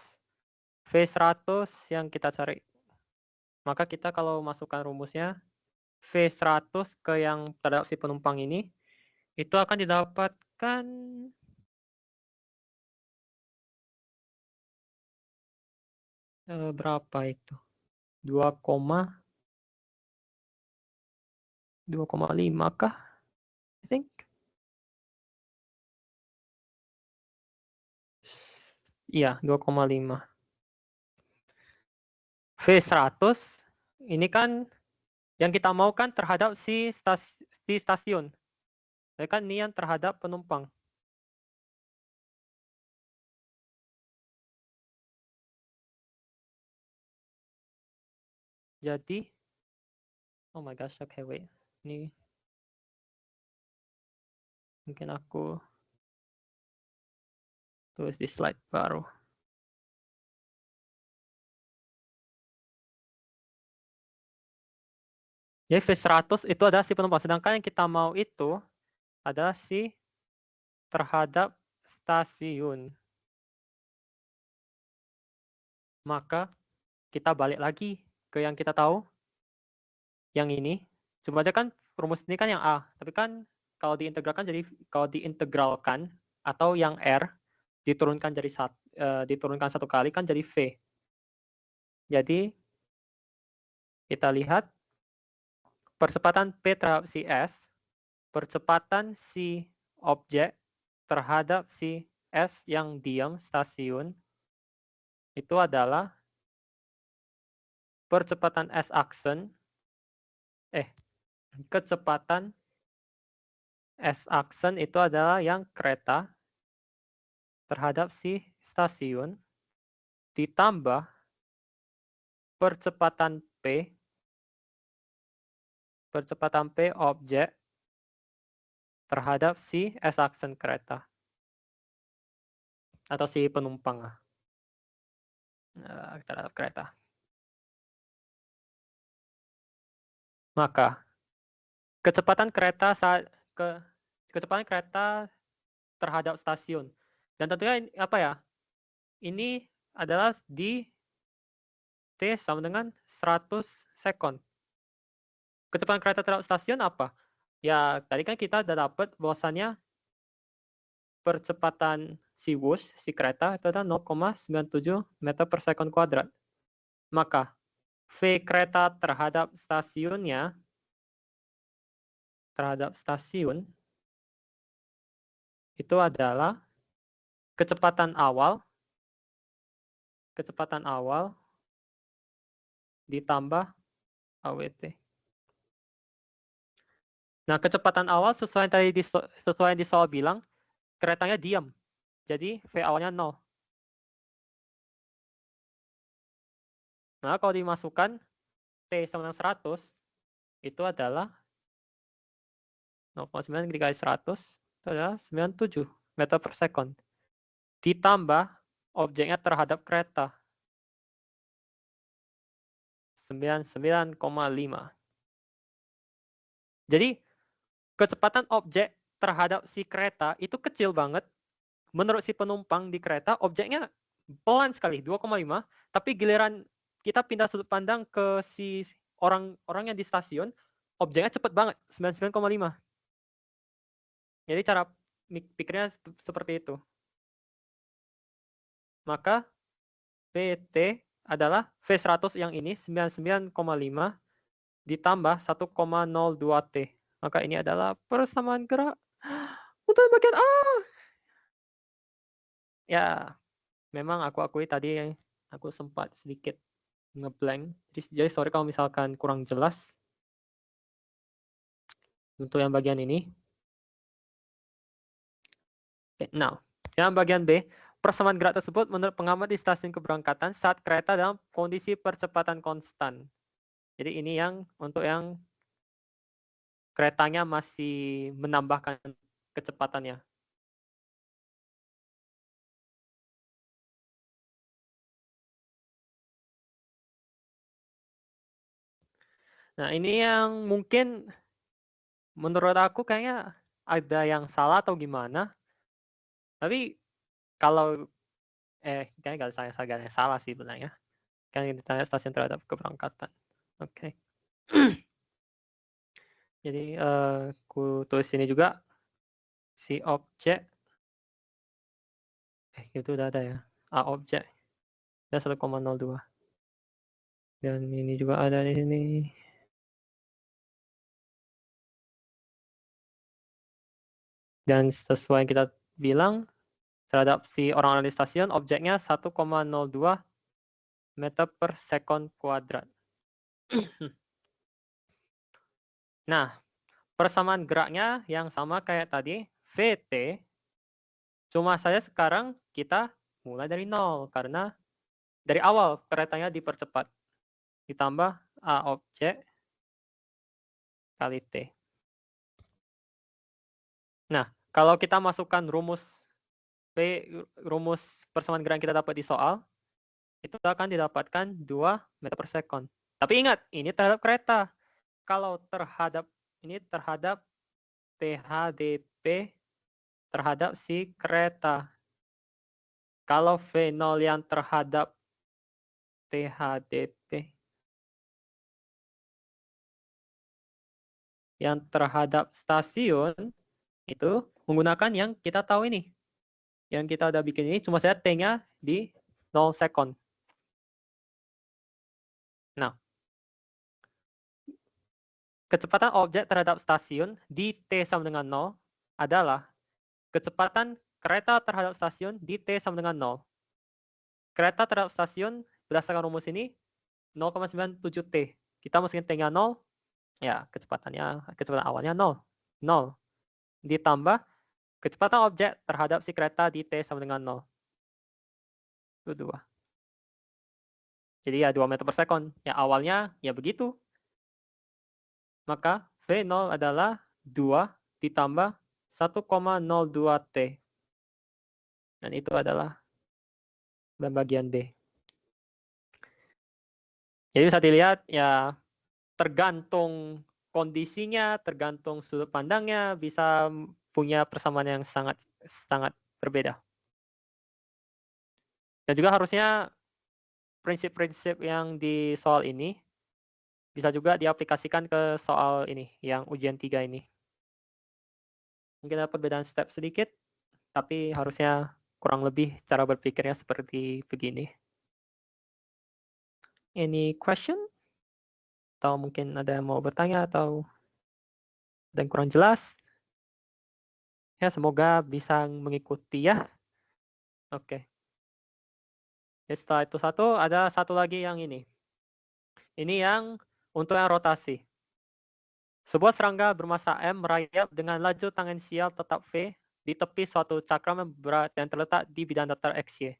yang kita cari. Maka kita kalau masukkan rumusnya V100 ke yang terhadap si penumpang ini, itu akan didapatkan berapa itu? 2,5 kah? I think. Iya, 2,5. V100 ini kan yang kita mau kan terhadap si stasiun. Ya kan ini yang terhadap penumpang. Jadi, oh my gosh, okay wait. Ini mungkin aku tulis di slide baru. Jadi V100 itu adalah si penumpang. Sedangkan yang kita mau itu adalah si terhadap stasiun. Maka kita balik lagi ke yang kita tahu. Yang ini. Coba aja kan rumus ini kan yang A. Tapi kan kalau diintegralkan atau yang R diturunkan diturunkan satu kali kan jadi V. Jadi kita lihat percepatan P terhadap si S, percepatan si objek terhadap si S yang diam stasiun itu adalah percepatan S aksen kecepatan S aksen itu adalah yang kereta terhadap si stasiun ditambah percepatan P percepatan P objek terhadap si S-aksen kereta. Atau si penumpang lah. Terhadap kereta. Maka kecepatan kereta kecepatan kereta terhadap stasiun. Dan tentunya apa ya? Ini adalah di T sama dengan 100 sekon. Kecepatan kereta terhadap stasiun apa? Ya, tadi kan kita udah dapat bahwasannya percepatan si bus, si kereta, itu adalah 0,97 meter per sekon kuadrat. Maka V kereta terhadap stasiun itu adalah kecepatan awal ditambah AWT. Nah, kecepatan awal sesuai yang di soal bilang, keretanya diam. Jadi V awalnya 0. Nah, kalau dimasukkan T sama dengan 100, itu adalah 0,9 dikali 100, itu adalah 97 meter per sekon. Ditambah objeknya terhadap kereta, 99,5. Jadi, kecepatan objek terhadap si kereta itu kecil banget. Menurut si penumpang di kereta, objeknya pelan sekali, 2,5. Tapi giliran kita pindah sudut pandang ke si orang yang di stasiun, objeknya cepat banget, 99,5. Jadi cara pikirnya seperti itu. Maka VT adalah V100 yang ini, 99,5 ditambah 1,02 T. Maka ini adalah persamaan gerak untuk bagian A. Ya, memang aku akui tadi aku sempat sedikit ngeblank. Jadi sorry kalau misalkan kurang jelas untuk yang bagian ini. Now, yang bagian B, persamaan gerak tersebut menurut pengamat di stasiun keberangkatan saat kereta dalam kondisi percepatan konstan. Jadi ini yang untuk yang keretanya masih menambahkan kecepatannya. Nah, ini yang mungkin menurut aku kayaknya ada yang salah atau gimana. Tapi kalau kayaknya nggak ada yang salah sih sebenarnya. Kan ditanya stasiun terhadap keberangkatan. Oke. Jadi aku tulis sini juga si objek itu udah ada ya. A objek dan 1,02. Dan ini juga ada di sini. Dan sesuai yang kita bilang terhadap si orang-orang di stasiun, objeknya 1,02 meter per sekon kuadrat. Nah, persamaan geraknya yang sama kayak tadi, VT, cuma saja sekarang kita mulai dari 0, karena dari awal keretanya dipercepat. Ditambah A objek kali T. Nah, kalau kita masukkan rumus persamaan gerak yang kita dapat di soal, itu akan didapatkan 2 meter per sekon. Tapi ingat, ini terhadap kereta. Kalau terhadap THDP terhadap si kereta. Kalau V0 yang terhadap THDP yang terhadap stasiun itu menggunakan yang kita tahu ini. Yang kita udah bikin ini cuma saja T-nya di 0 sekon. Nah, kecepatan objek terhadap stasiun di T sama dengan 0 adalah kecepatan kereta terhadap stasiun di T sama dengan 0. Kereta terhadap stasiun berdasarkan rumus ini 0,97 T. Kita masukin T-nya 0, ya kecepatan awalnya 0. 0. Ditambah kecepatan objek terhadap si kereta di T sama dengan 0. Itu 2. Jadi ya 2 meter per sekon. Ya awalnya ya begitu. maka V0 adalah 2 ditambah 1,02T. Dan itu adalah bagian B. Jadi bisa dilihat ya tergantung kondisinya, tergantung sudut pandangnya, bisa punya persamaan yang sangat sangat berbeda. Dan juga harusnya prinsip-prinsip yang di soal ini bisa juga diaplikasikan ke soal ini, yang ujian 3 ini. Mungkin ada perbedaan step sedikit, tapi harusnya kurang lebih cara berpikirnya seperti begini. Any question? Atau mungkin ada yang mau bertanya atau ada yang kurang jelas? Ya, semoga bisa mengikuti ya. Oke. Ya, setelah itu ada satu lagi yang ini. Ini yang untuk yang rotasi. Sebuah serangga bermassa M merayap dengan laju tangensial tetap V di tepi suatu cakram yang terletak di bidang datar XY.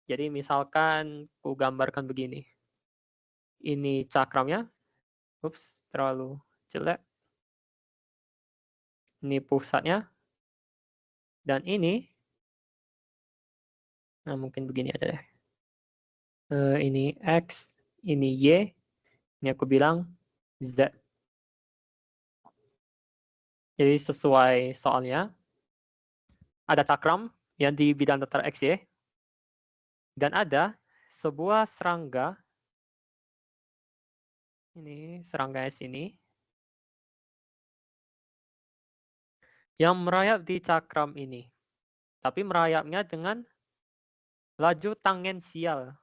Jadi misalkan ku gambarkan begini. Ini cakramnya. Ups, terlalu jelek. Ini pusatnya. Dan ini, nah mungkin begini aja deh. Ini X, ini Y, ini aku bilang Z. Jadi sesuai soalnya, ada cakram yang di bidang datar XY, dan ada sebuah serangga, ini serangganya sini, yang merayap di cakram ini. Tapi merayapnya dengan laju tangensial.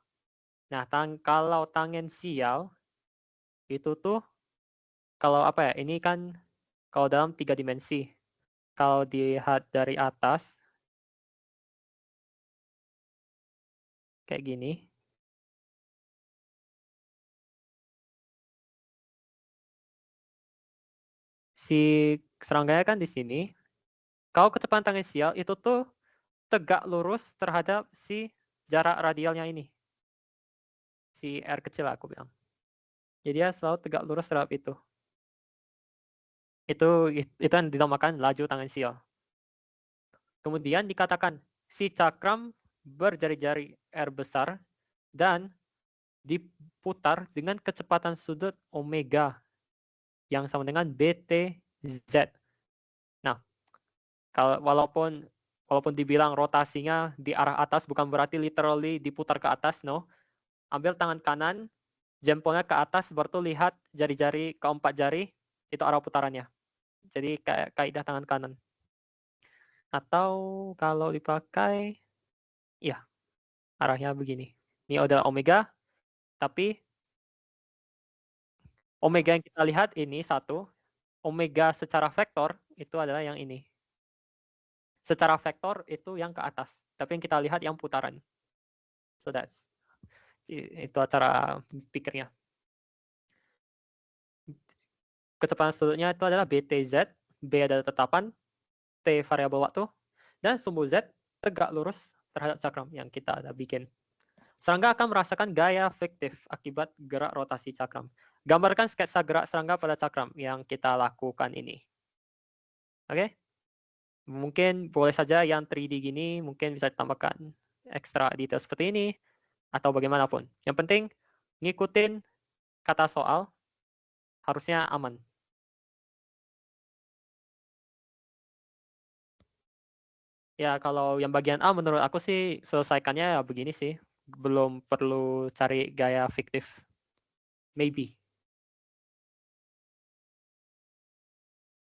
Nah, kalau tangensial, itu tuh, kalau apa ya, ini kan kalau dalam 3 dimensi. Kalau dilihat dari atas, kayak gini, si serangganya kan di sini. Kalau kecepatan tangensial itu tuh tegak lurus terhadap si jarak radialnya ini. Si R kecil aku bilang. Jadi dia selalu tegak lurus terhadap itu. Itu yang dinamakan laju tangensial. Kemudian dikatakan si cakram berjari-jari R besar dan diputar dengan kecepatan sudut omega yang sama dengan BTZ. Nah, walaupun dibilang rotasinya di arah atas bukan berarti literally diputar ke atas, no. Ambil tangan kanan, jempolnya ke atas, baru lihat jari-jari keempat jari, itu arah putarannya. Jadi kayak kaidah tangan kanan. Atau kalau dipakai, ya arahnya begini. Ini udah omega, tapi omega yang kita lihat ini satu, omega secara vektor itu adalah yang ini. Secara vektor itu yang ke atas, tapi yang kita lihat yang putaran. So itu cara pikirnya. Kecepatan sudutnya itu adalah BTZ, B adalah tetapan, T variabel waktu, dan sumbu Z tegak lurus terhadap cakram yang kita ada bikin. Serangga akan merasakan gaya fiktif akibat gerak rotasi cakram. Gambarkan sketsa gerak serangga pada cakram yang kita lakukan ini. Oke? Mungkin boleh saja yang 3D gini mungkin bisa ditambahkan ekstra detail seperti ini atau bagaimanapun. Yang penting ngikutin kata soal harusnya aman. Ya kalau yang bagian A menurut aku sih selesaikannya ya begini sih. Belum perlu cari gaya fiktif. Maybe.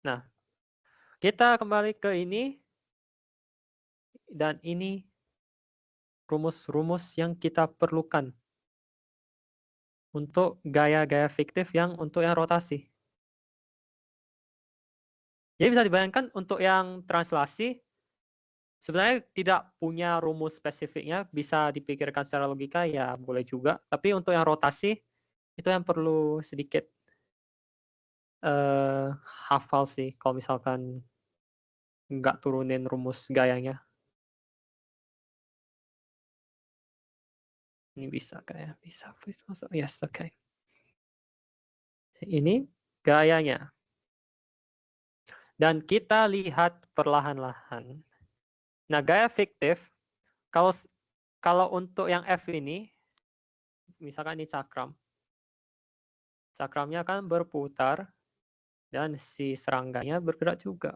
Nah, kita kembali ke ini. Dan ini rumus-rumus yang kita perlukan untuk gaya-gaya fiktif yang untuk yang rotasi. Jadi bisa dibayangkan untuk yang translasi, sebenarnya tidak punya rumus spesifiknya, bisa dipikirkan secara logika, ya boleh juga. Tapi untuk yang rotasi, itu yang perlu sedikit hafal sih, kalau misalkan nggak turunin rumus gayanya. Ini bisa kayak bisa, please masuk. Yes, oke. Okay. Ini gayanya. Dan kita lihat perlahan-lahan. Nah, gaya fiktif, kalau kalau untuk yang F ini, misalkan ini cakram. Cakramnya kan berputar, dan si serangganya bergerak juga.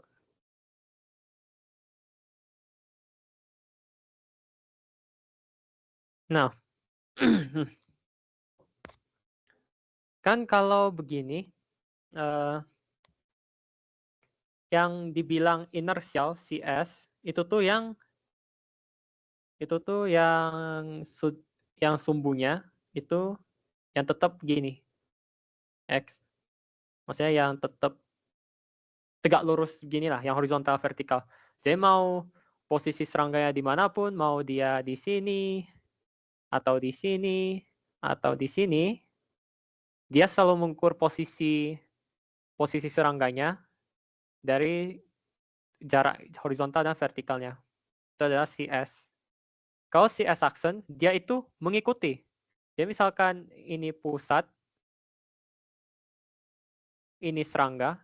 Nah, kan kalau begini, yang dibilang inertial CS itu tuh yang sumbunya itu yang tetap gini X, maksudnya yang tetap tegak lurus gini lah, yang horizontal vertikal. Jadi mau posisi serangganya dimanapun, mau dia di sini atau di sini atau di sini, dia selalu mengukur posisi serangganya dari jarak horizontal dan vertikalnya. Itu adalah CS. Kalau CS aksen, dia itu mengikuti. Jadi misalkan ini pusat, ini serangga,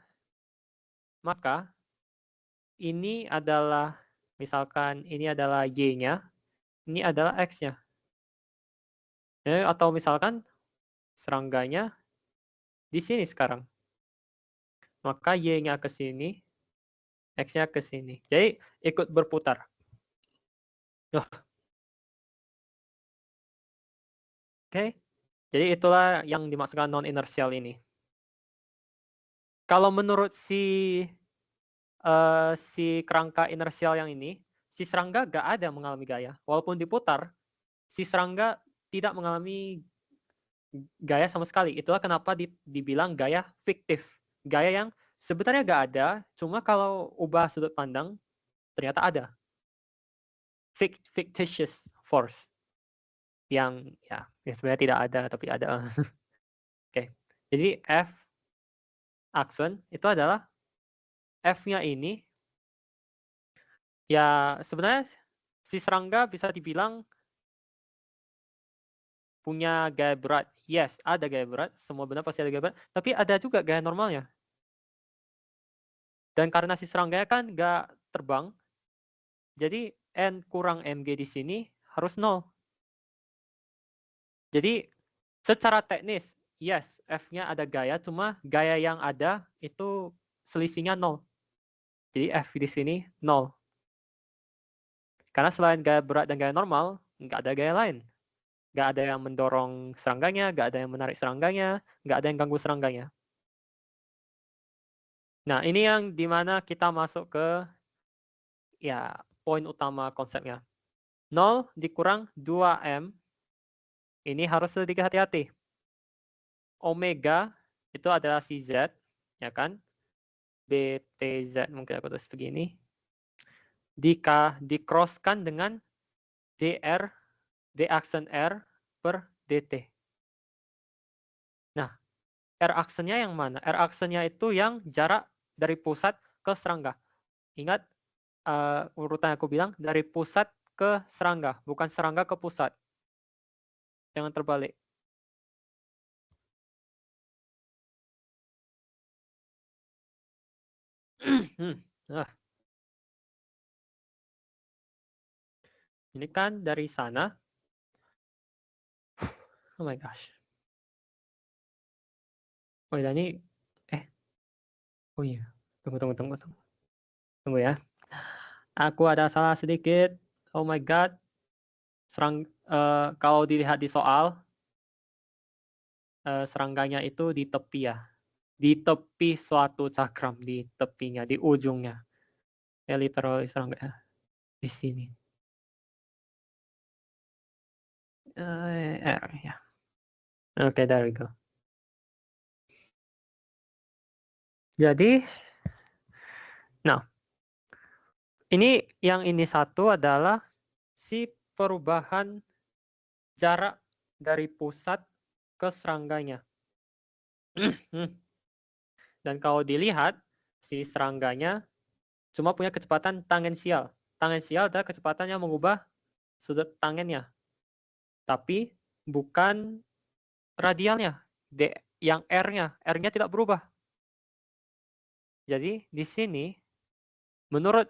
maka ini adalah, misalkan ini adalah Y-nya, ini adalah X-nya. Atau misalkan serangganya di sini sekarang. Maka Y-nya ke sini, X-nya ke sini. Jadi ikut berputar. Oke. Jadi itulah yang dimaksudkan non-inertial ini. Kalau menurut si kerangka inersial yang ini, si serangga nggak ada mengalami gaya. Walaupun diputar, si serangga tidak mengalami gaya sama sekali. Itulah kenapa dibilang gaya fiktif. Gaya yang sebenarnya nggak ada, cuma kalau ubah sudut pandang, ternyata ada. Fictitious force. Yang ya sebenarnya tidak ada, tapi ada. Oke. Jadi F aksen itu adalah F-nya ini ya sebenarnya si serangga bisa dibilang punya gaya berat. Yes, ada gaya berat. Semua benda pasti ada gaya berat. Tapi ada juga gaya normalnya. Dan karena si serangganya kan nggak terbang, jadi N kurang mg di sini harus 0. Jadi secara teknis, yes, F-nya ada gaya, cuma gaya yang ada itu selisihnya 0. Jadi F di sini 0. Karena selain gaya berat dan gaya normal, nggak ada gaya lain. Nggak ada yang mendorong serangganya, nggak ada yang menarik serangganya, nggak ada yang ganggu serangganya. Nah, ini yang dimana kita masuk ke ya poin utama konsepnya. 0 dikurang 2M, ini harus sedikit hati-hati. Omega itu adalah si Z, ya kan? BTZ mungkin aku tulis begini. Di-crosskan dengan DR, D aksen R per DT. Nah, R aksennya yang mana? R aksennya itu yang jarak dari pusat ke serangga. Ingat urutan yang aku bilang, dari pusat ke serangga, bukan serangga ke pusat. Jangan terbalik. Nah, ini kan dari sana. Oh my gosh. Oh ya, ini oh iya. Tunggu. Tunggu ya. Aku ada salah sedikit. Oh my god. Kalau dilihat di soal, serangganya itu di tepi ya. Di tepi suatu cakram, di tepinya, di ujungnya. Ya literally serangga di sini. Ya. Oke, there we go. Jadi, nah, ini satu adalah si perubahan jarak dari pusat ke serangganya. Dan kalau dilihat, si serangganya cuma punya kecepatan tangensial. Tangensial adalah kecepatan yang mengubah sudut tangennya. Tapi bukan radialnya. Yang R-nya. R-nya tidak berubah. Jadi di sini menurut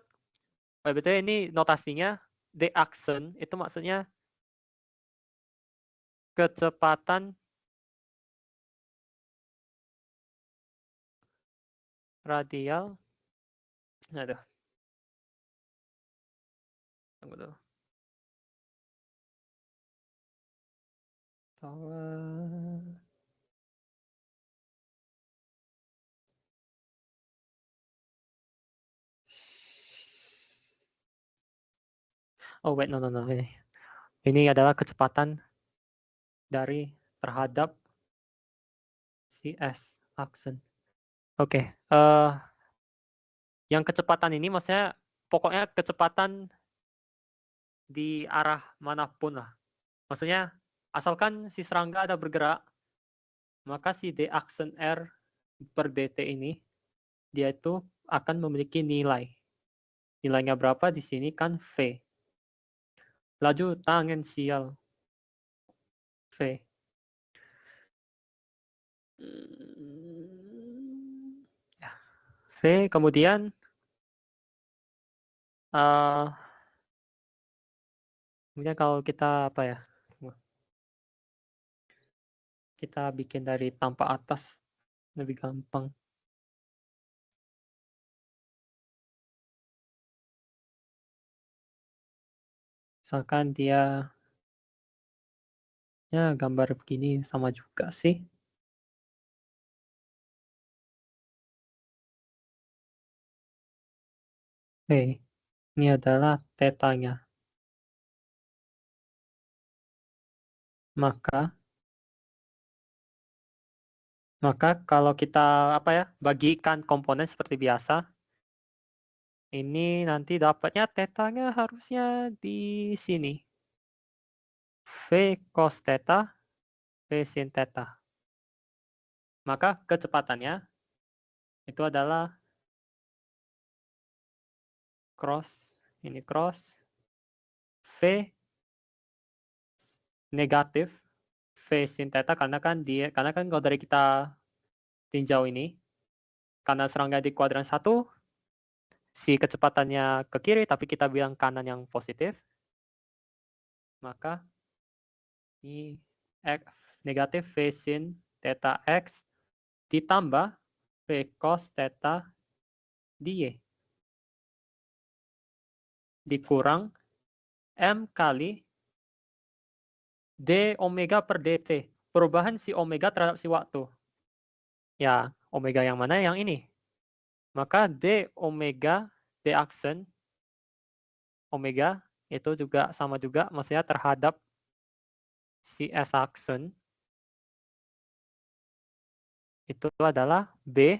BTW ini notasinya D-aksen itu maksudnya kecepatan radial. Aduh, tunggu dulu. Oh wait, no. Ini adalah kecepatan dari terhadap CS aksen. Oke, yang kecepatan ini maksudnya pokoknya kecepatan di arah manapun lah. Maksudnya asalkan si serangga ada bergerak, maka si D aksen R per dt ini dia itu akan memiliki nilai. Nilainya berapa di sini kan V. Laju tangensial V. Ya, V kemudian kemudian kalau kita apa ya? Kita bikin dari tanpa atas lebih gampang. Misalkan dia ya gambar begini sama juga sih. Oke, ini adalah tetanya. Maka kalau kita apa ya bagikan komponen seperti biasa, ini nanti dapatnya tetanya harusnya di sini. V cos theta, V sin theta. Maka kecepatannya itu adalah ini cross, V negatif, V sin theta karena kan kalau dari kita tinjau ini, karena serangga di kuadran 1, si kecepatannya ke kiri, tapi kita bilang kanan yang positif, maka ini X negatif V sin theta X ditambah V cos theta dy dikurang M kali D omega per dt. Perubahan si omega terhadap si waktu. Ya, omega yang mana? Yang ini. Maka D omega, D aksen, omega, itu juga sama juga, maksudnya terhadap si S aksen, itu adalah B,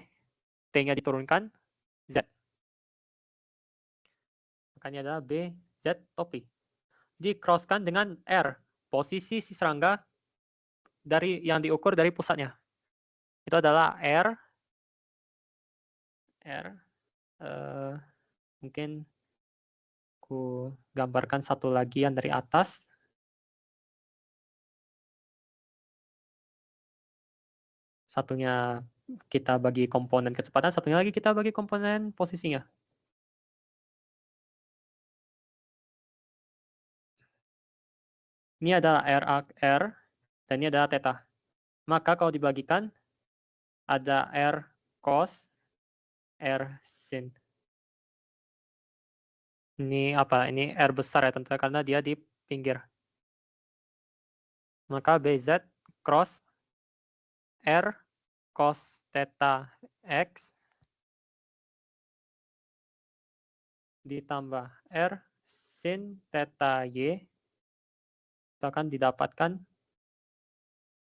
T-nya diturunkan, Z. Makanya adalah B, Z, topi. Di-crosskan dengan R, posisi si serangga dari yang diukur dari pusatnya. Itu adalah R, mungkin aku gambarkan satu lagi yang dari atas. Satunya kita bagi komponen kecepatan, satunya lagi kita bagi komponen posisinya. Ini adalah R, dan ini adalah theta. Maka kalau dibagikan, ada R cos, R sin. Ini apa? Ini R besar ya tentunya karena dia di pinggir. Maka BZ cross R cos theta X ditambah R sin theta Y itu akan didapatkan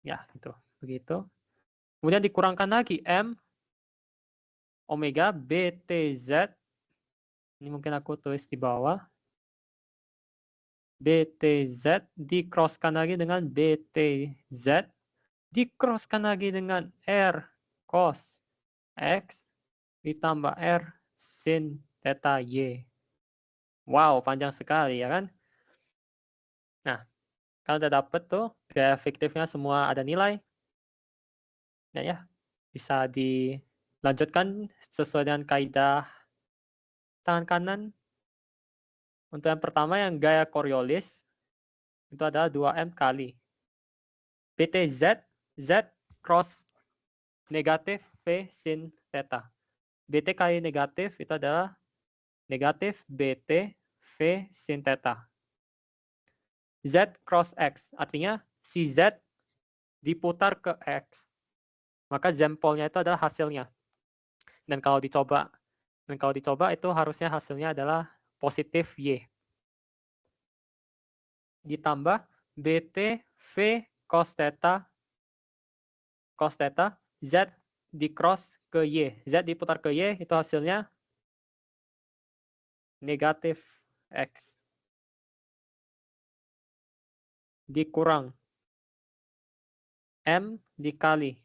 ya gitu begitu. Kemudian dikurangkan lagi M omega BTZ. Ini mungkin aku tulis di bawah. BTZ di-crosskan lagi dengan BTZ di-crosskan lagi dengan R cos X ditambah R sin theta Y. Wow, panjang sekali ya kan? Nah, kalau udah dapet tuh gaya fiktifnya semua ada nilai, ya bisa di Lanjutkan sesuai dengan kaidah tangan kanan. Untuk yang pertama yang gaya Coriolis, itu adalah 2M kali BTZ, Z cross negatif V sin theta. BT kali negatif itu adalah negatif BT V sin theta. Z cross X, artinya si Z diputar ke X. Maka jempolnya itu adalah hasilnya. Dan kalau dicoba itu harusnya hasilnya adalah positif Y. Ditambah BT V cos theta Z di cross ke Y. Z diputar ke Y itu hasilnya negatif X. Dikurang M dikali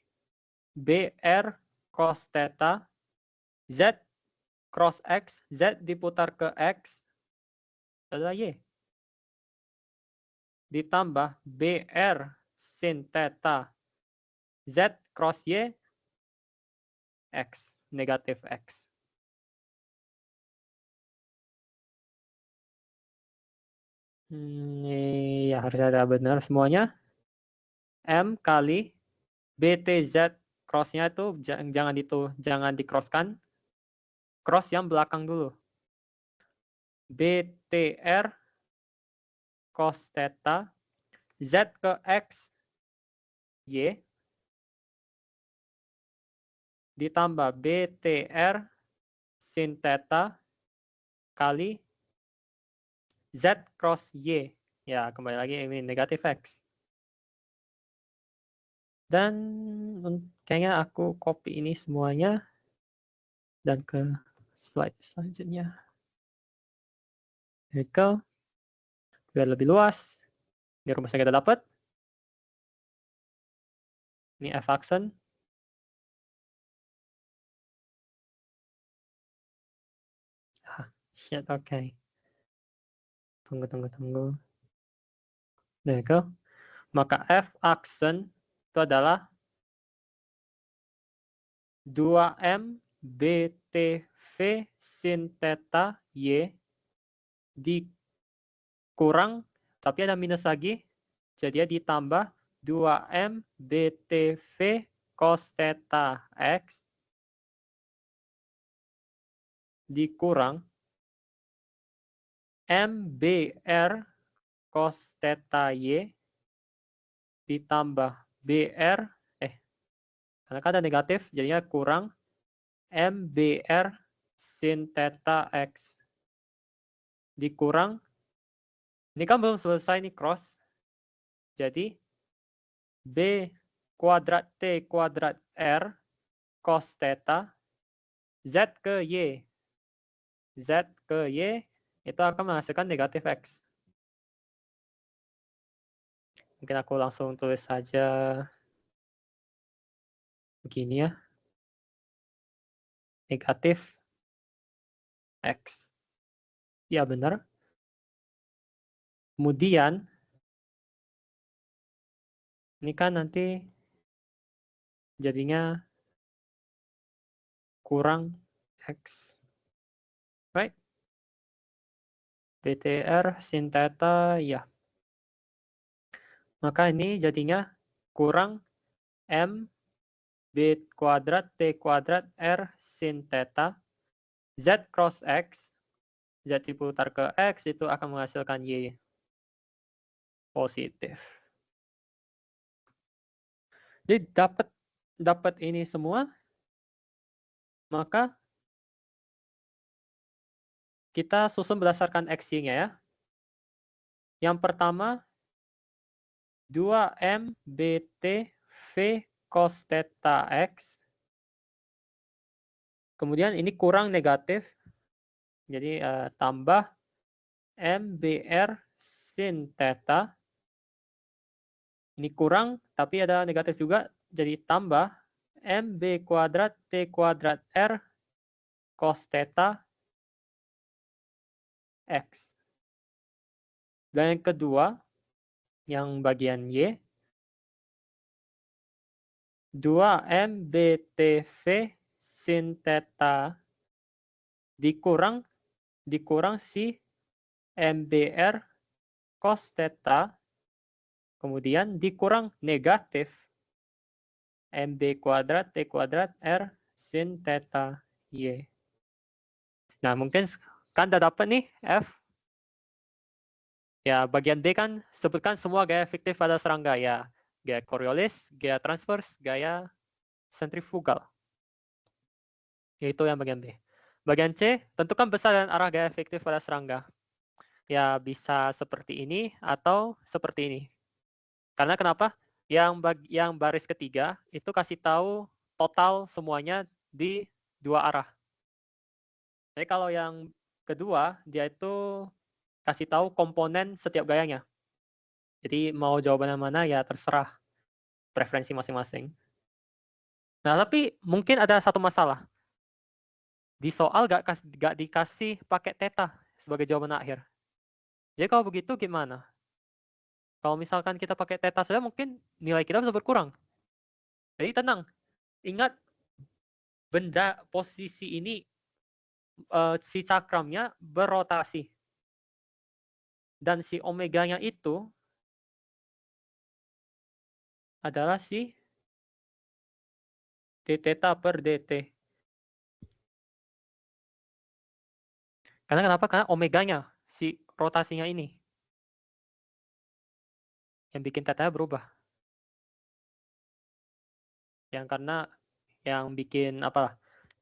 BR cos theta Z cross X, Z diputar ke X adalah Y. Ditambah BR sin theta Z cross Y, X, negatif X. Ya harus ada benar semuanya. M kali BTZ cross-nya itu jangan di-cross-kan. Cross yang belakang dulu. BTR cos theta Z ke X Y ditambah BTR sin theta kali Z cross Y. Ya, kembali lagi ini negatif X. Dan kayaknya aku copy ini semuanya dan ke slide selanjutnya. There we go. Biar lebih luas. Ini rumusnya kita dapat. Ini F aksen. Shit, oke. Okay. Tunggu. There we go. Maka F aksen itu adalah 2M BTV sin theta Y dikurang, tapi ada minus lagi, jadi ditambah 2M BTV cos theta X dikurang MBR cos theta Y ditambah BR, karena kan ada negatif, jadinya kurang MBR sin theta X dikurang, ini kan belum selesai nih cross, jadi B kuadrat T kuadrat R cos theta Z ke Y. Z ke Y itu akan menghasilkan negatif X. Mungkin aku langsung tulis saja begini ya. Negatif X. Ya benar. Kemudian, ini kan nanti jadinya kurang X. Right? BTR sin theta, ya. Maka ini jadinya kurang M B kuadrat T kuadrat R sin theta Z cross X. Z diputar ke X itu akan menghasilkan Y positif. Jadi dapat ini semua, maka kita susun berdasarkan X-Y-nya ya. Yang pertama 2M BT V cos theta X. Kemudian ini kurang negatif. Jadi tambah MBR sin theta. Ini kurang, tapi ada negatif juga. Jadi tambah MB kuadrat T kuadrat R cos theta X. Dan yang kedua, yang bagian Y, 2M BTV sin theta dikurang si MBR cos theta, kemudian dikurang negatif MB kuadrat T kuadrat R sin theta Y. Nah, mungkin kan udah dapat nih F. Ya, bagian D kan sebutkan semua gaya fiktif pada serangga. Ya, gaya Coriolis, gaya transvers, gaya sentrifugal. Itu yang bagian B. Bagian C, tentukan besar dan arah gaya fiktif pada serangga. Ya, bisa seperti ini atau seperti ini. Karena kenapa? Yang baris ketiga itu kasih tahu total semuanya di dua arah. Jadi kalau yang kedua, dia itu kasih tahu komponen setiap gayanya. Jadi mau jawabannya mana ya terserah preferensi masing-masing. Nah, tapi mungkin ada satu masalah. Di soal gak dikasih pakai theta sebagai jawaban akhir. Jadi kalau begitu gimana? Kalau misalkan kita pakai theta saja mungkin nilai kita bisa berkurang. Jadi tenang, ingat benda posisi ini si cakramnya berotasi. Dan si omeganya itu adalah si d theta per dt. Karena kenapa? Karena omeganya, si rotasinya ini, yang bikin theta berubah. Yang karena yang bikin apalah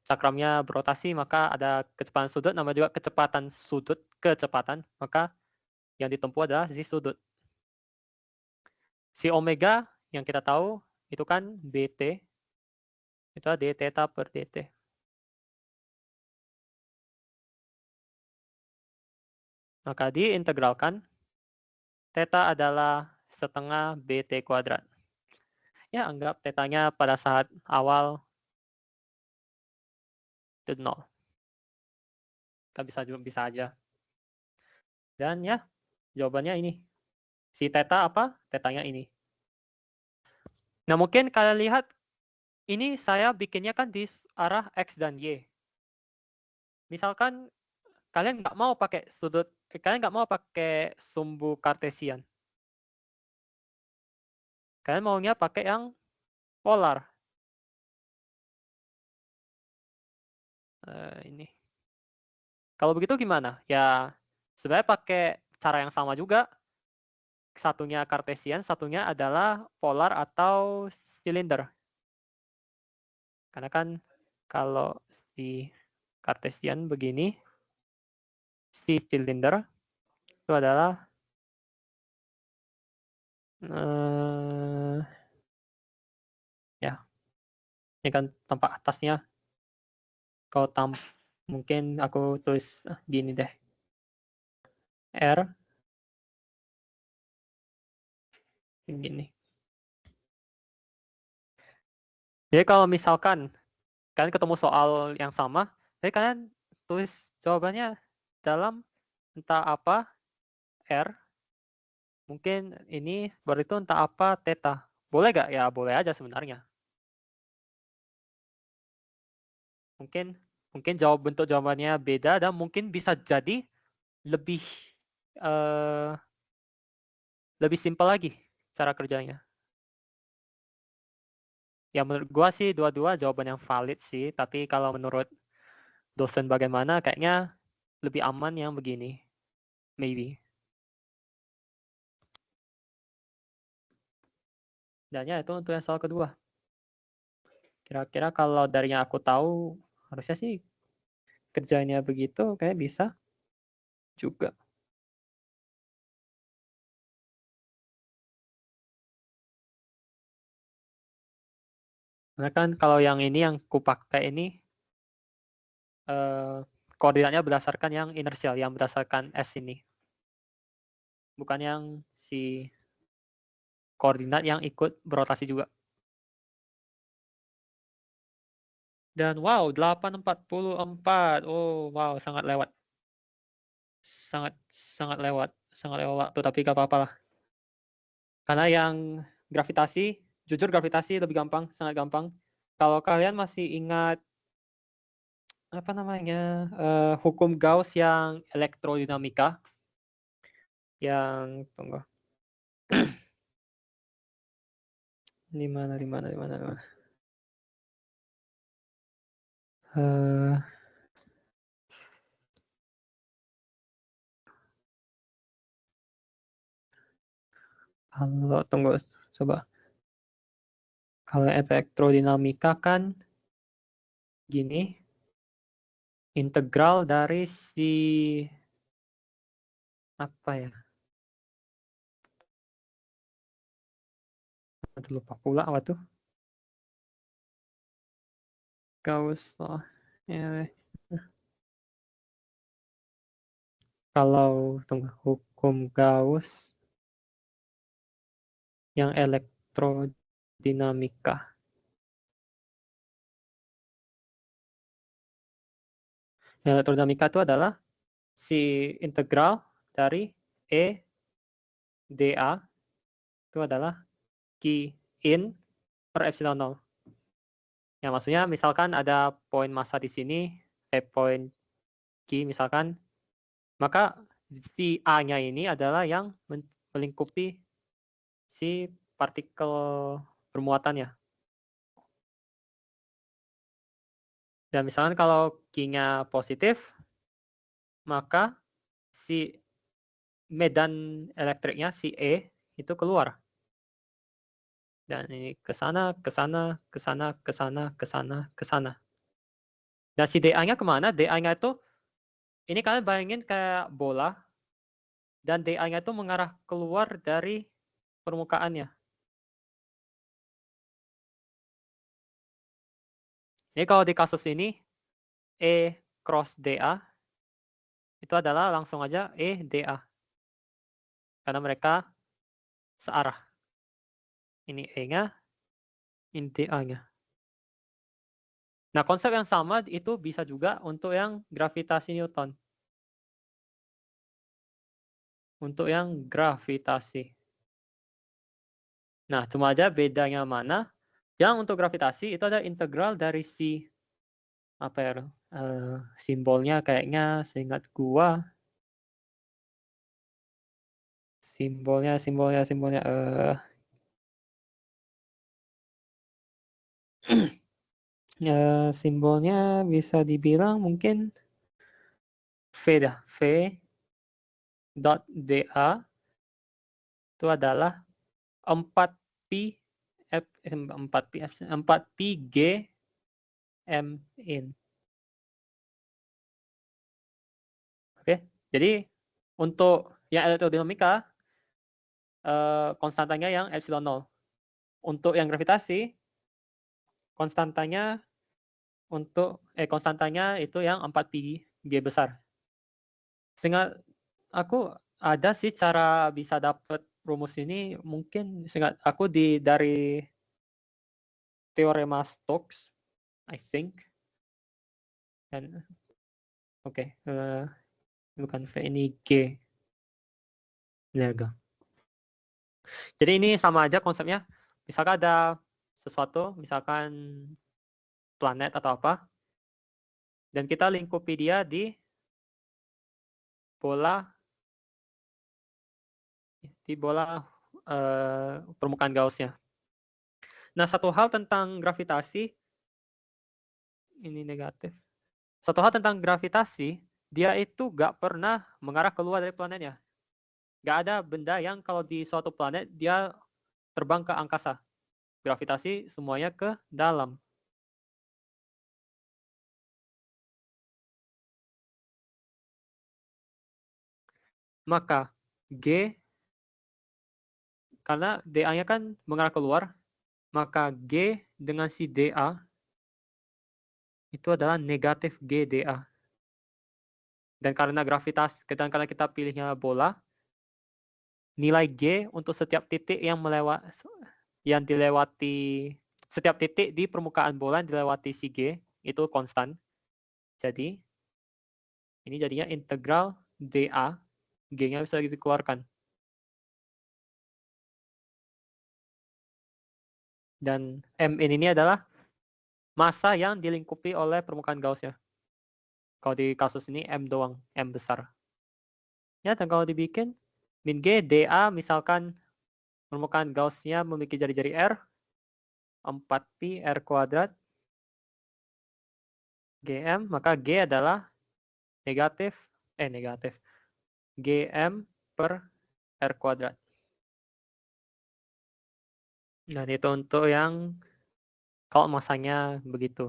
cakramnya berotasi, maka ada kecepatan sudut, nama juga kecepatan sudut, maka yang ditempuh adalah sisi sudut. Si omega yang kita tahu itu kan bt, itu adalah d theta per dt. Maka diintegralkan, theta adalah setengah bt kuadrat. Ya, anggap tetanya pada saat awal itu 0. Kita bisa aja. Dan ya, jawabannya ini. Si theta apa? Tetanya ini. Nah, mungkin kalian lihat, ini saya bikinnya kan di arah X dan Y. Misalkan kalian nggak mau pakai kalian nggak mau pakai sumbu kartesian. Kalian maunya pakai yang polar. Ini. Kalau begitu gimana? Ya, sebenarnya pakai cara yang sama juga. Satunya kartesian, satunya adalah polar atau silinder. Karena kan kalau si kartesian begini, si silinder itu adalah ya, ini kan tampak atasnya. Kalau mungkin aku tulis gini deh. R gini. Jadi kalau misalkan kalian ketemu soal yang sama, jadi kalian tulis jawabannya dalam entah apa R, mungkin ini baru itu entah apa theta. Boleh gak? Ya boleh aja sebenarnya. Mungkin bentuk jawabannya beda dan mungkin bisa jadi lebih uh, lebih simpel lagi cara kerjanya. Ya menurut gua sih dua-dua jawaban yang valid sih, tapi kalau menurut dosen bagaimana kayaknya lebih aman yang begini. Maybe. Dan ya itu untuk yang soal kedua. Kira-kira kalau dari yang aku tahu harusnya sih kerjanya begitu kayak bisa juga. Karena kan kalau yang ini yang kupakai ini koordinatnya berdasarkan yang inersial, yang berdasarkan S ini. Bukan yang si koordinat yang ikut berotasi juga. Dan wow, 8:44. Oh, wow, sangat lewat. Sangat lewat waktu, tapi gak apa-apa lah. Karena yang gravitasi, jujur gravitasi lebih gampang, sangat gampang. Kalau kalian masih ingat apa namanya, hukum Gauss yang elektrodinamika, yang tunggu, di mana. Eh, Kalau tunggu, coba. Kalau elektrodinamika kan gini, integral dari si apa ya? Aduh, lupa pula apa tuh. Gauss law. Ya, kalau tunggu, hukum Gauss yang elektrodinamika. Yang elektrodinamika itu adalah si integral dari E dA itu adalah Q in per epsilon 0. Ya, maksudnya misalkan ada poin massa di sini, poin Q misalkan, maka si A-nya ini adalah yang melingkupi si partikel bermuatannya. Dan misalkan kalau Q-nya positif, maka si medan elektriknya, si E, itu keluar. Dan ini ke sana, ke sana, ke sana, ke sana, ke sana, ke sana. Dan si dA-nya kemana? dA-nya itu, ini kalian bayangin kayak bola, dan dA-nya itu mengarah keluar dari permukaannya. Jadi kalau di kasus ini, E cross dA, itu adalah langsung aja E dA. Karena mereka searah. Ini E-nya, ini dA-nya. Nah, konsep yang sama itu bisa juga untuk yang gravitasi Newton. Untuk yang gravitasi. Nah, cuma aja bedanya mana. Yang untuk gravitasi itu ada integral dari si apa ya, simbolnya kayaknya seingat gua, simbolnya simbolnya bisa dibilang mungkin V dah. V dot dA itu adalah 4pi 4pi G M in. Oke. Jadi untuk yang elektrodinamika konstantanya yang epsilon 0. Untuk yang gravitasi konstantanya konstantanya itu yang 4pi G besar. Sehingga aku ada sih cara bisa dapat rumus ini, mungkin seingat aku dari teorema Stokes, I think. Dan oke, bukan V, ini G. Jadi ini sama aja konsepnya. Misalkan ada sesuatu, misalkan planet atau apa, dan kita lingkupi dia di bola permukaan Gauss-nya. Nah, satu hal tentang gravitasi, ini negatif. Satu hal tentang gravitasi, dia itu nggak pernah mengarah keluar dari planetnya. Nggak ada benda yang kalau di suatu planet, dia terbang ke angkasa. Gravitasi semuanya ke dalam. Maka G, karena dA-nya kan mengarah keluar, maka G dengan si dA itu adalah negatif G dA. Dan karena kita pilihnya bola, nilai G untuk setiap titik yang dilewati, setiap titik di permukaan bola yang dilewati si G itu konstan. Jadi ini jadinya integral dA, G-nya bisa dikeluarkan. Dan M ini adalah massa yang dilingkupi oleh permukaan Gauss-nya. Kalau di kasus ini M doang, M besar. Ya, dan kalau dibikin min G, dA misalkan permukaan Gauss-nya memiliki jari-jari R, 4pi R kuadrat, GM, maka G adalah negatif, GM per R kuadrat. Dan itu untuk yang kalau masanya begitu.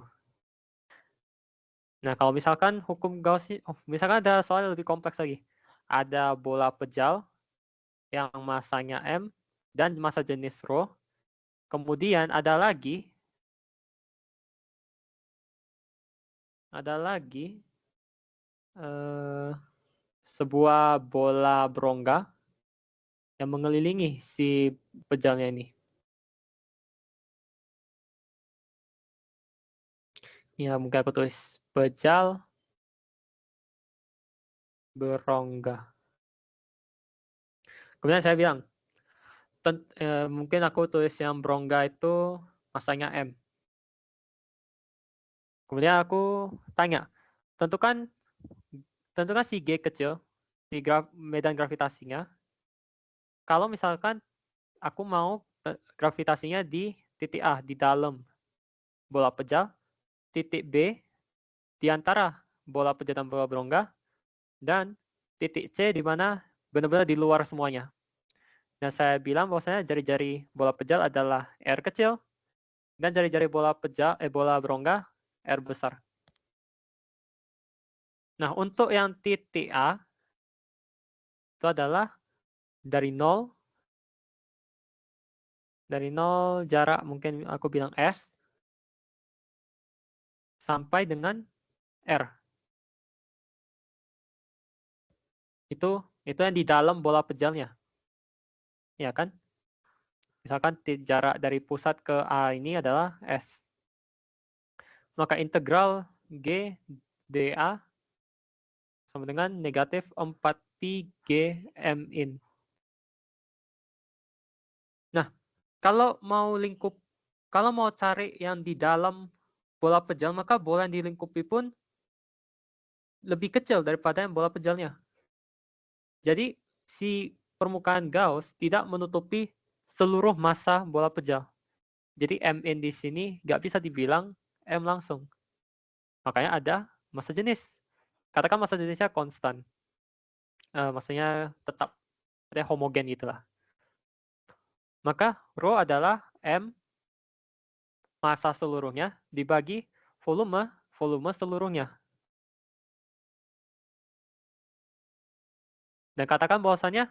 Nah, kalau misalkan hukum Gauss, misalkan ada soal yang lebih kompleks lagi. Ada bola pejal yang masanya M dan massa jenis rho. Kemudian ada lagi sebuah bola berongga yang mengelilingi si pejalnya ini. Ya, mungkin aku tulis pejal berongga. Kemudian saya bilang, mungkin aku tulis yang berongga itu masanya M. Kemudian aku tanya, tentukan si G kecil, di medan gravitasinya. Kalau misalkan aku mau gravitasinya di titik A, di dalam bola pejal, titik B di antara bola pejal dan bola berongga, dan titik C di mana benar-benar di luar semuanya. Dan saya bilang bahwasanya jari-jari bola pejal adalah R kecil, dan jari-jari bola berongga R besar. Nah, untuk yang titik A, itu adalah dari 0 jarak mungkin aku bilang S, sampai dengan R. Itu yang di dalam bola pejalnya. Ya kan? Misalkan jarak dari pusat ke A ini adalah S. Maka integral G dA sama dengan negatif 4pi G M in. Nah, kalau mau cari yang di dalam bola pejal, maka bola yang dilingkupi pun lebih kecil daripada yang bola pejalnya. Jadi si permukaan Gauss tidak menutupi seluruh massa bola pejal. Jadi M in di sini nggak bisa dibilang M langsung. Makanya ada massa jenis. Katakan massa jenisnya konstan. Maksudnya tetap, artinya homogen gitulah. Maka rho adalah M massa seluruhnya dibagi volume seluruhnya. Dan katakan bahwasanya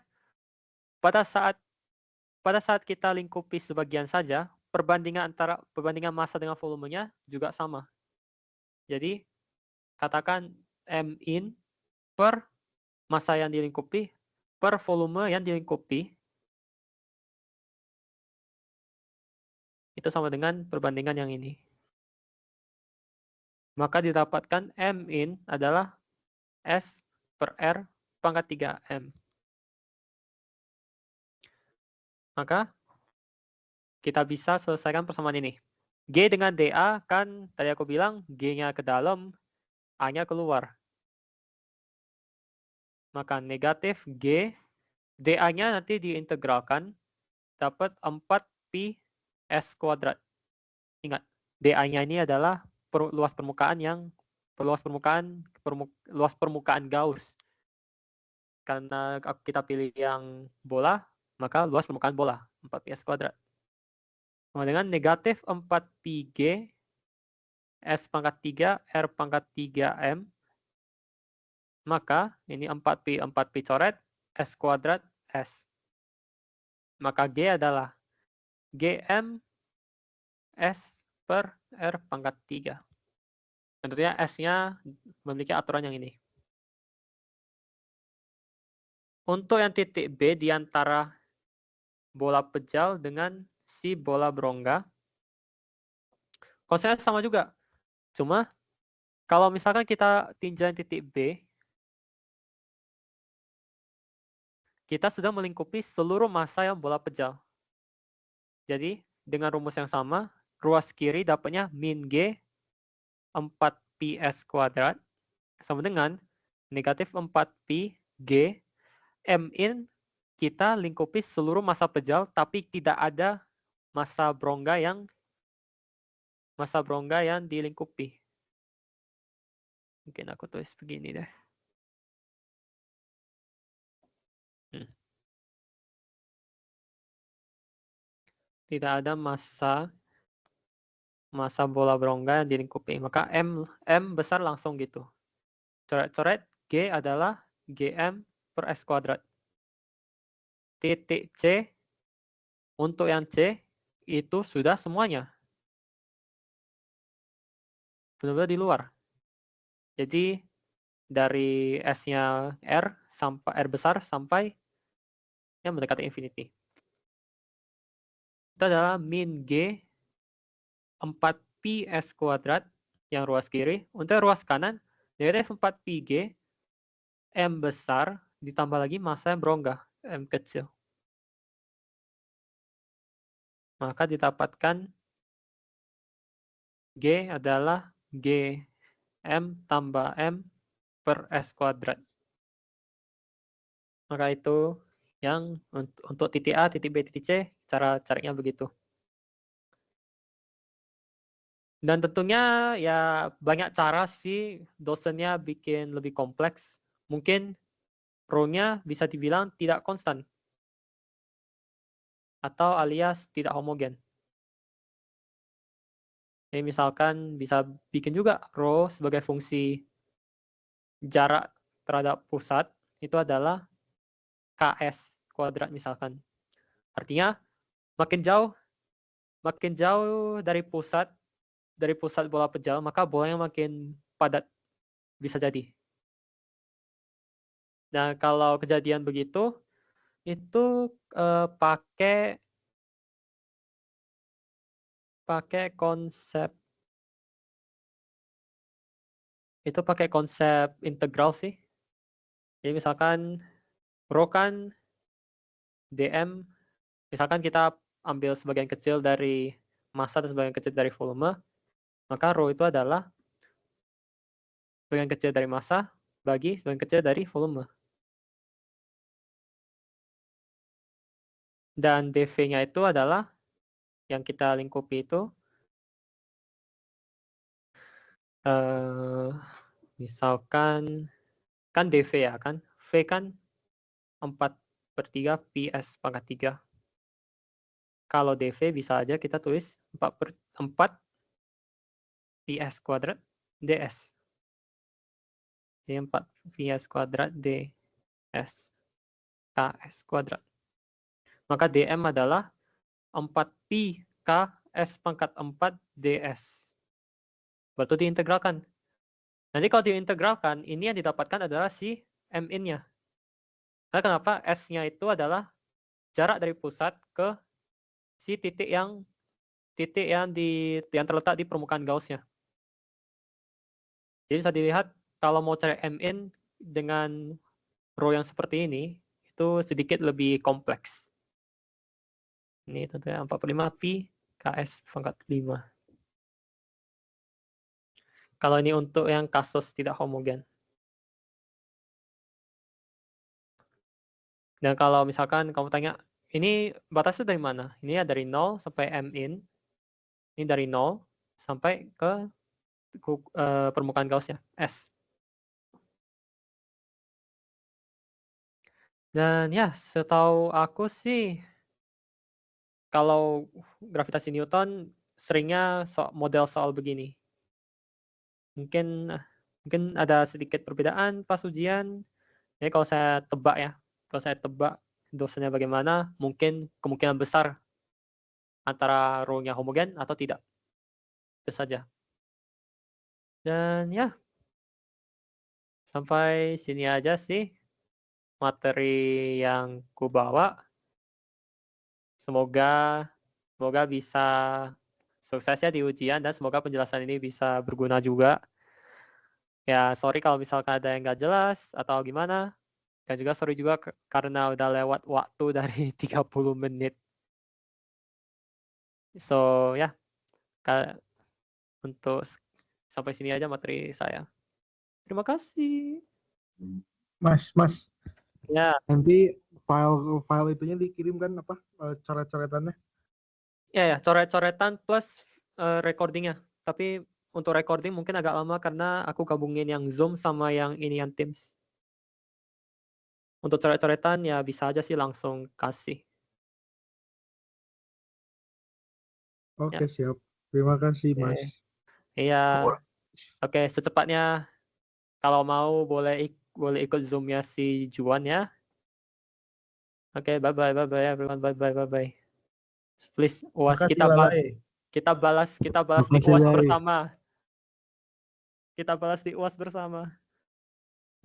pada saat kita lingkupi sebagian saja, perbandingan massa dengan volumenya juga sama. Jadi katakan M in per massa yang dilingkupi per volume yang dilingkupi itu sama dengan perbandingan yang ini. Maka didapatkan M in adalah S per R pangkat 3M. Maka kita bisa selesaikan persamaan ini. G dengan dA kan tadi aku bilang G-nya ke dalam, A-nya keluar. Maka negatif G, dA-nya nanti diintegralkan, dapat 4pi S kuadrat. Ingat, dA-nya ini adalah luas permukaan Gauss. Karena kita pilih yang bola, maka luas permukaan bola, 4pi S kuadrat. Sama dengan negatif 4pi G S pangkat 3 R pangkat 3M. Maka ini 4pi coret, S kuadrat S. Maka G adalah GM S per R pangkat 3. Tentunya S-nya memiliki aturan yang ini. Untuk yang titik B di antara bola pejal dengan si bola berongga, konsepnya sama juga. Cuma kalau misalkan kita tinjau titik B, kita sudah melingkupi seluruh massa yang bola pejal. Jadi dengan rumus yang sama, ruas kiri dapatnya min G 4pi S kuadrat sama dengan negatif 4pi G M in kita lingkupi seluruh massa pejal tapi tidak ada massa berongga yang dilingkupi. Mungkin aku tulis begini deh. Tidak ada massa bola berongga yang dilingkupi. Maka M besar langsung gitu. Coret-coret G adalah GM per S kuadrat. Titik C untuk yang C itu sudah semuanya. Benar-benar di luar. Jadi dari S-nya R sampai R besar sampai yang mendekati infinity. Itu adalah min G 4pi S kuadrat yang ruas kiri. Untuk ruas kanan, negatif 4pi G M besar ditambah lagi massa yang berongga, M kecil. Maka didapatkan G adalah G M tambah M per S kuadrat. Maka itu yang untuk titik A, titik B, titik C, cara caranya begitu. Dan tentunya ya banyak cara sih dosennya bikin lebih kompleks. Mungkin rho-nya bisa dibilang tidak konstan. Atau alias tidak homogen. Jadi misalkan bisa bikin juga rho sebagai fungsi jarak terhadap pusat itu adalah KS kuadrat misalkan. Artinya makin jauh dari pusat bola pejal, maka bolanya makin padat bisa jadi. Nah, kalau kejadian begitu itu pakai konsep integral sih. Jadi misalkan rho kan dm, misalkan kita ambil sebagian kecil dari massa dan sebagian kecil dari volume, maka rho itu adalah sebagian kecil dari massa bagi sebagian kecil dari volume. Dan dv-nya itu adalah yang kita lingkupi itu misalkan kan dv ya kan, v kan 4/3 ps pangkat 3. Kalau dv bisa aja kita tulis 4 ps kuadrat ds. Jadi 4 ps kuadrat ds ks kuadrat. Maka dm adalah 4pi ks pangkat 4 ds. Berarti diintegralkan. Nanti kalau diintegralkan, ini yang didapatkan adalah si m in-nya. Nah, kenapa S-nya itu adalah jarak dari pusat ke si titik yang terletak di permukaan Gauss-nya. Jadi bisa dilihat kalau mau cari m in dengan rho yang seperti ini itu sedikit lebih kompleks. Ini tentunya 45 pi ks pangkat 5. Kalau ini untuk yang kasus tidak homogen. Dan kalau misalkan kamu tanya, ini batasnya dari mana? Ini ya dari 0 sampai m in. Ini dari 0 sampai ke permukaan Gauss-nya, S. Dan ya, setahu aku sih, kalau gravitasi Newton seringnya model soal begini. Mungkin ada sedikit perbedaan pas ujian. Jadi kalau saya tebak dosennya bagaimana, mungkin kemungkinan besar antara rho-nya homogen atau tidak. Itu saja. Dan ya, sampai sini aja sih materi yang ku bawa. Semoga bisa sukses ya di ujian dan semoga penjelasan ini bisa berguna juga. Ya, sorry kalau misalkan ada yang nggak jelas atau gimana. Dan juga sorry juga karena udah lewat waktu dari 30 menit. So, ya, untuk sampai sini aja materi saya. Terima kasih. Mas, Ya, nanti file itunya dikirimkan apa coret-coretannya? ya, coret-coretan plus recordingnya. Tapi untuk recording mungkin agak lama karena aku gabungin yang Zoom sama yang ini yang Teams. Untuk coret-coretan ya bisa aja sih langsung kasih. Oke, Ya, siap. Terima kasih, Mas. oke. Iya, oke. Secepatnya kalau mau boleh ikut Zoom-nya si Juan ya. Oke, bye bye, bye bye everyone, bye bye, bye bye. Please UAS Makasih, Lalai. kita balas di Makasih, UAS Lai. bersama. Kita balas di UAS bersama.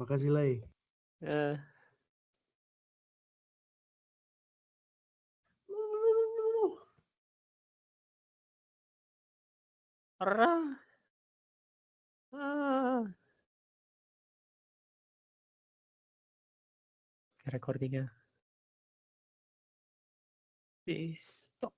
Makasih, Lai. Eh, Arah. Ah. Recordingnya. Stop.